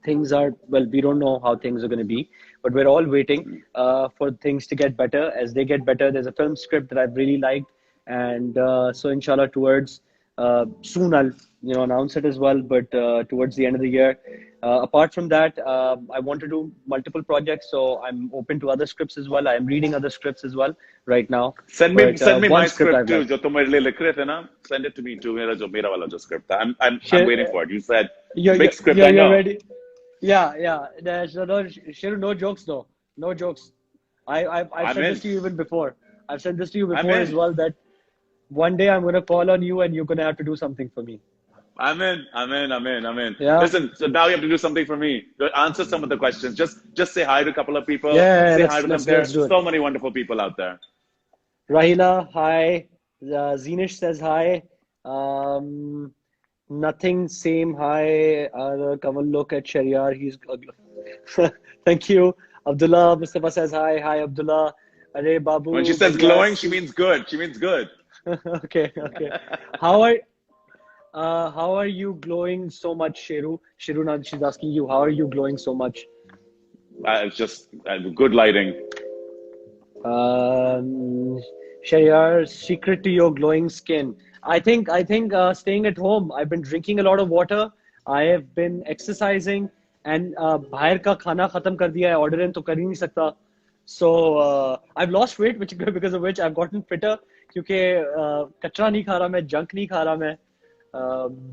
well, we don't know how things are going to be, but we're all waiting for things to get better. As they get better, there's a film script that I've really liked, and so inshallah towards soon I'll announce it as well, but towards the end of the year. Apart from that, I want to do multiple projects, so I'm open to other scripts as well. I am reading other scripts as well right now. Send me my script too. जो तुम मेरे लिए लिख रहे थे ना, send it to me too. मेरा वाला जो script था. I'm waiting for it. You said big script. I know. You're ready. Yeah. Sheru, no jokes though. No jokes. I've said this to you even before. I've said this to you before as well, that one day I'm going to call on you and you're going to have to do something for me. I'm in. I'm in. I'm in. I'm in. Yeah. Listen, so now you have to do something for me. Answer some of the questions. Just say hi to a couple of people. Yeah, Say hi to them. There are let's do it. so many wonderful people out there. Rahila, hi. Zenish says hi. Um, nothing, same, hi. Come and look at Sheheryar. He's thank you. Abdullah Mustafa says hi. Hi, Abdullah. Arey Babu. When she says Badhiya. glowing, she means good. She means good. Okay, okay. How are you glowing so much, Sheru? Sheru, now she's asking you, how are you glowing so much? It's just good lighting. Sheheryar, secret to your glowing skin. I think staying at home. I've been drinking a lot of water. I have been exercising and बाहर का खाना खत्म कर दिया है. Order in तो कर ही नहीं सकता. So I've lost weight, which because of which I've gotten fitter. क्योंकि कचरा नहीं खा रहा मैं, junk नहीं खा रहा मैं.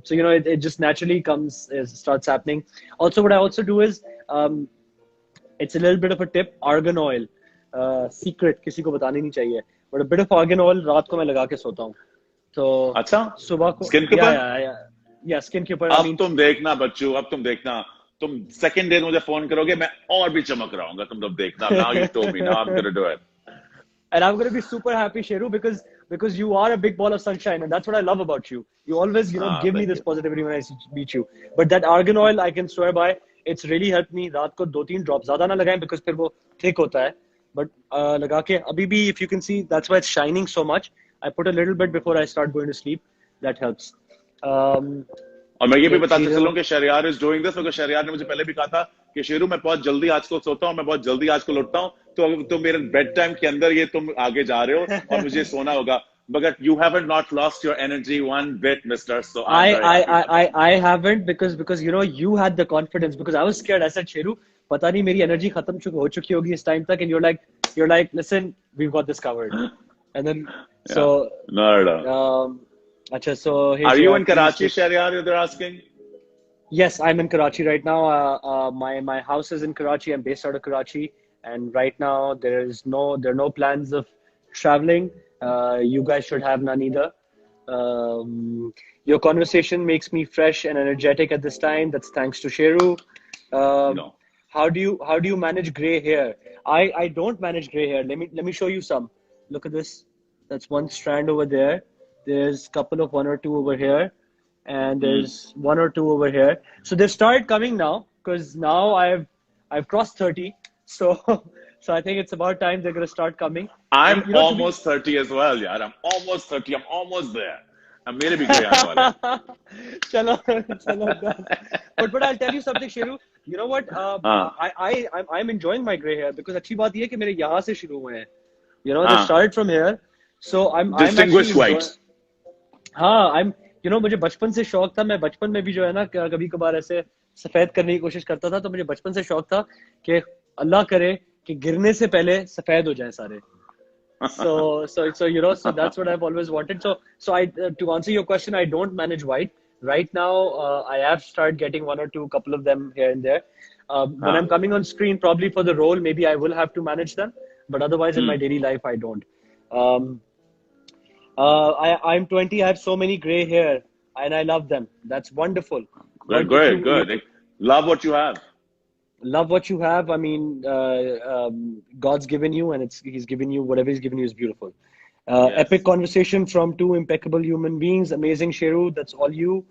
So you know it just naturally comes, it starts happening. Also, what I also do is it's a little bit of a tip. Argan oil, secret किसी को बतानी नहीं चाहिए. But a bit of argan oil रात को मैं लगा के सोता हूँ. तो अच्छा सुबह को स्किन के ऊपर या स्किन के ऊपर. अब तुम देखना बच्चू, अब तुम देखना, तुम सेकंड डे मुझे फोन करोगे, मैं और भी चमक रहा हूँ. तुम तब देखना. Now you told me, now I'm gonna do it. And I'm gonna be super happy, Sheru, because you are a big ball of sunshine, and that's what I love about you. You always, give me this positivity when I meet you. But that argan oil, I can swear by, it's really helped me. रात को 2-3 drops ज़्यादा ना लगाएं because फिर वो thick होता है. But लगा के अभी भी, if you can see, that's why it's shining so much. I put a little bit before I start going to sleep. That helps. और मैं ये भी बताते चलूं कि शहरयार is doing this, क्योंकि शहरयार ने मुझे पहले भी कहा था कि शेरू मैं बहुत जल्दी आजकल सोता हूँ, मैं बहुत जल्दी आजकल उठता हूँ, तो मेरे बेड टाइम के अंदर ये तुम आगे जा रहे हो और मुझे सोना होगा. But you haven't not lost your energy one bit, mister. So I haven't because you had the confidence, because I was scared. I said, Sheru, पता नहीं मेरी energy खत्म हो चुकी होगी इस time तक, and you're like, listen, we've got this covered. And then so no. Acha, so are you in Karachi, Sheheryar? They're asking. Yes, I'm in Karachi right now. My house is in Karachi. I'm based out of Karachi, and right now there are no plans of traveling. You guys should have none either. Your conversation makes me fresh and energetic at this time. That's thanks to Sheru. No. How do you manage gray hair? I don't manage gray hair. Let me show you some. Look at this. That's one strand over there. There's a couple of 1 or 2 over here, and there's 1 or 2 over here. So they've started coming now, because now I've crossed 30. So I think it's about time they're gonna start coming. I'm almost 30 as well, yaar. I'm almost 30. I'm almost there. I'm मेरे भी गए आने वाले. चलो. But I'll tell you something, Sheru. You know what? I'm enjoying my gray hair, because अच्छी बात ये है कि मेरे यहाँ से शुरू हुए हैं. They started from here. So I'm distinguished whites. हाँ, मुझे बचपन से शौक था. मैं बचपन में भी जो है ना कभी कभार ऐसे सफेद करने की कोशिश करता था. तो मुझे बचपन से शौक था कि अल्लाह करे कि गिरने से पहले सफेद हो जाए सारे. So that's what I've always wanted. So I to answer your question, I don't manage white right now. I have started getting 1 or 2, couple of them here and there. When I'm coming on screen, probably for the role, maybe I will have to manage them. But otherwise, in my daily life, I don't. I'm 20. I have so many gray hair, and I love them. That's wonderful. Good. Love what you have. Love what you have. I mean, God's given you, and He's given you whatever He's given you is beautiful. Yes. Epic conversation from 2 impeccable human beings. Amazing, Sheru. That's all you.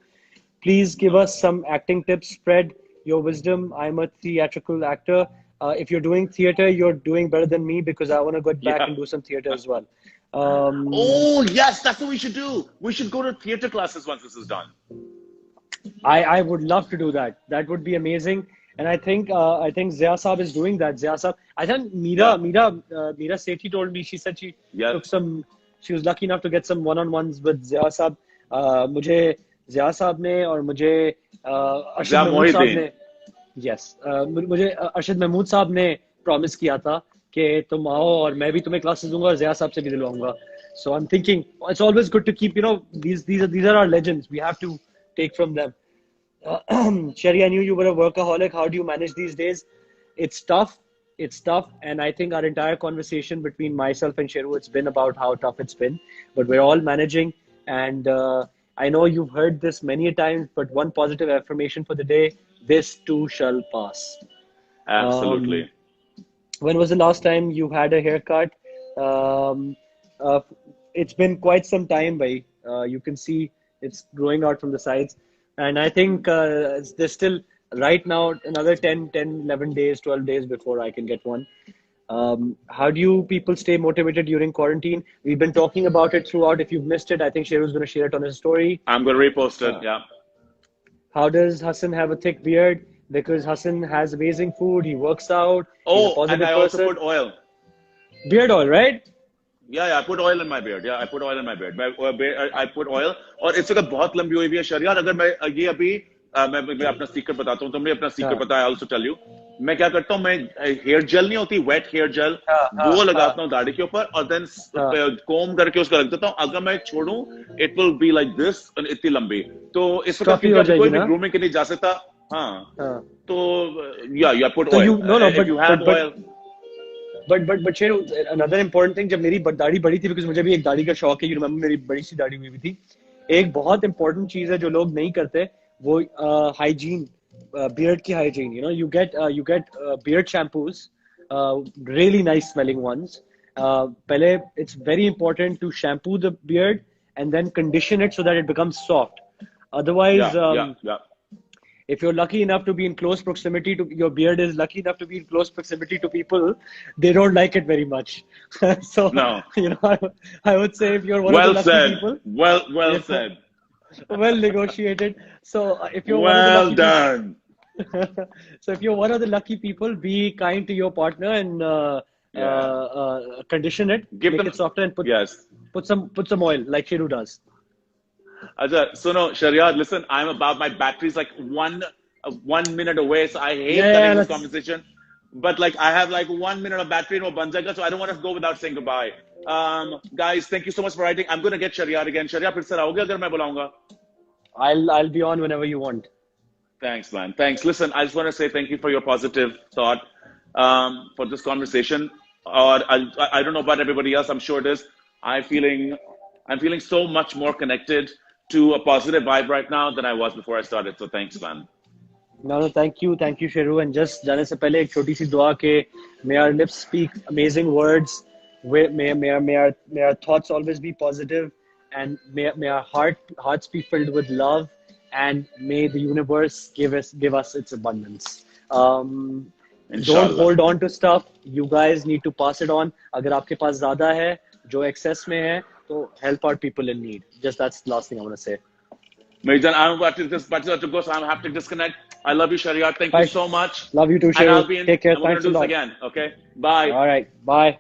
Please give us some acting tips. Spread your wisdom. I'm a theatrical actor. If you're doing theater, you're doing better than me, because I want to get back and do some theater as well. Oh yes, that's what we should do. We should go to theater classes once this is done. I would love to do that. That would be amazing. And I think Zia Saab is doing that. Zia Saab. I think Meera Sethi told me, she said she took some. She was lucky enough to get some one-on-ones with Zia Saab. मुझे Zia Saab ने और मुझे अर्शद महमूद साहब ने. Yes. मुझे अर्शद महमूद साहब ने promise किया था कि तुम आओ और मैं भी तुम्हें classes दूंगा और Zia Saab से भी दिलवाऊंगा. So I'm thinking it's always good to keep, these are our legends. We have to take from them. Sherry, I knew you were a workaholic. How do you manage these days? It's tough. And I think our entire conversation between myself and Sheru, it's been about how tough it's been. But we're all managing. And I know you've heard this many a times, but one positive affirmation for the day: this too shall pass. Absolutely. When was the last time you had a haircut? Um, uh, it's been quite some time, bhai. You can see it's growing out from the sides. And I think there's still, right now, another 11 days, 12 days before I can get one. How do you people stay motivated during quarantine? We've been talking about it throughout. If you've missed it, I think Sheru's going to share it on his story. I'm going to repost it. Yeah. How does Hassan have a thick beard? Because Hassan has amazing food. He works out. He's a Oh, and positive I person. also put oil. Beard oil, right? Yeah, I put oil in my beard. Yeah, I put oil in my beard. I put oil. और इस वक्त बहुत लंबी हुई है शरियार. अगर मैं ये अभी मैं अपना सीक्रेट बताता हूँ. तुमने अपना सीक्रेट बताया. I also tell you. मैं क्या करता हूँ? मैं हेयर जेल नहीं होती, वेट हेयर जेल, वो लगाता हूँ दाढ़ी के ऊपर और देन कोम करके उसका रख देता हूँ. अगर मैं छोड़ूं, it will be like this इतनी लंबी. तो इस वक्त कोई भी ग्रूमिंग के लिए जा सकता. हाँ. तो yeah, put oil. If you have oil. But Sheru, another important thing, जब मेरी दाढ़ी बड़ी थी, because मुझे भी एक दाढ़ी का शौक है. You remember मेरी बड़ी सी दाढ़ी हुई थी. एक बहुत important चीज है जो लोग नहीं करते, वो hygiene, beard की hygiene. You know, you get beard shampoos, really nice smelling ones. पहले, it's very important to shampoo the beard and then condition it so that it becomes soft. Otherwise, if you're lucky enough to be in close proximity to your beard is lucky enough to be in close proximity to people, they don't like it very much. So no. You know, I would say if you're one of the lucky people, well said, well negotiated. So if you're well one of the done. So if you're one of the lucky people, be kind to your partner and condition it, make it softer, and put some oil like Sheru does. Acha, suno, Sheheryar, listen, my battery's like one minute away, so I hate cutting this conversation. But like, I have like 1 minute of battery in ban jayega, so I don't want to go without saying goodbye. Guys, thank you so much for writing. I'm going to get Sheheryar again. Sheheryar, phir se raoge agar main bulaunga? I'll be on whenever you want. Thanks, man. Thanks. Listen, I just want to say thank you for your positive thought for this conversation. Or I don't know about everybody else. I'm sure it is. I'm feeling so much more connected to a positive vibe right now than I was before I started. So thanks, man. No, thank you, Sheru. And just जाने से पहले एक छोटी सी दुआ के may our lips speak amazing words. May our thoughts always be positive, and may our hearts be filled with love, and may the universe give us its abundance. Don't hold on to stuff. You guys need to pass it on. अगर आपके पास ज़्यादा है, जो excess में है, तो help out people in need. Just that's the last thing I want to say. Mejan, I'm about to go, so I have to disconnect. I love you, Sheheryar. Thank you so much. Love you too, Sheru. Take care. Thanks a lot. Again. Okay. Bye. All right. Bye.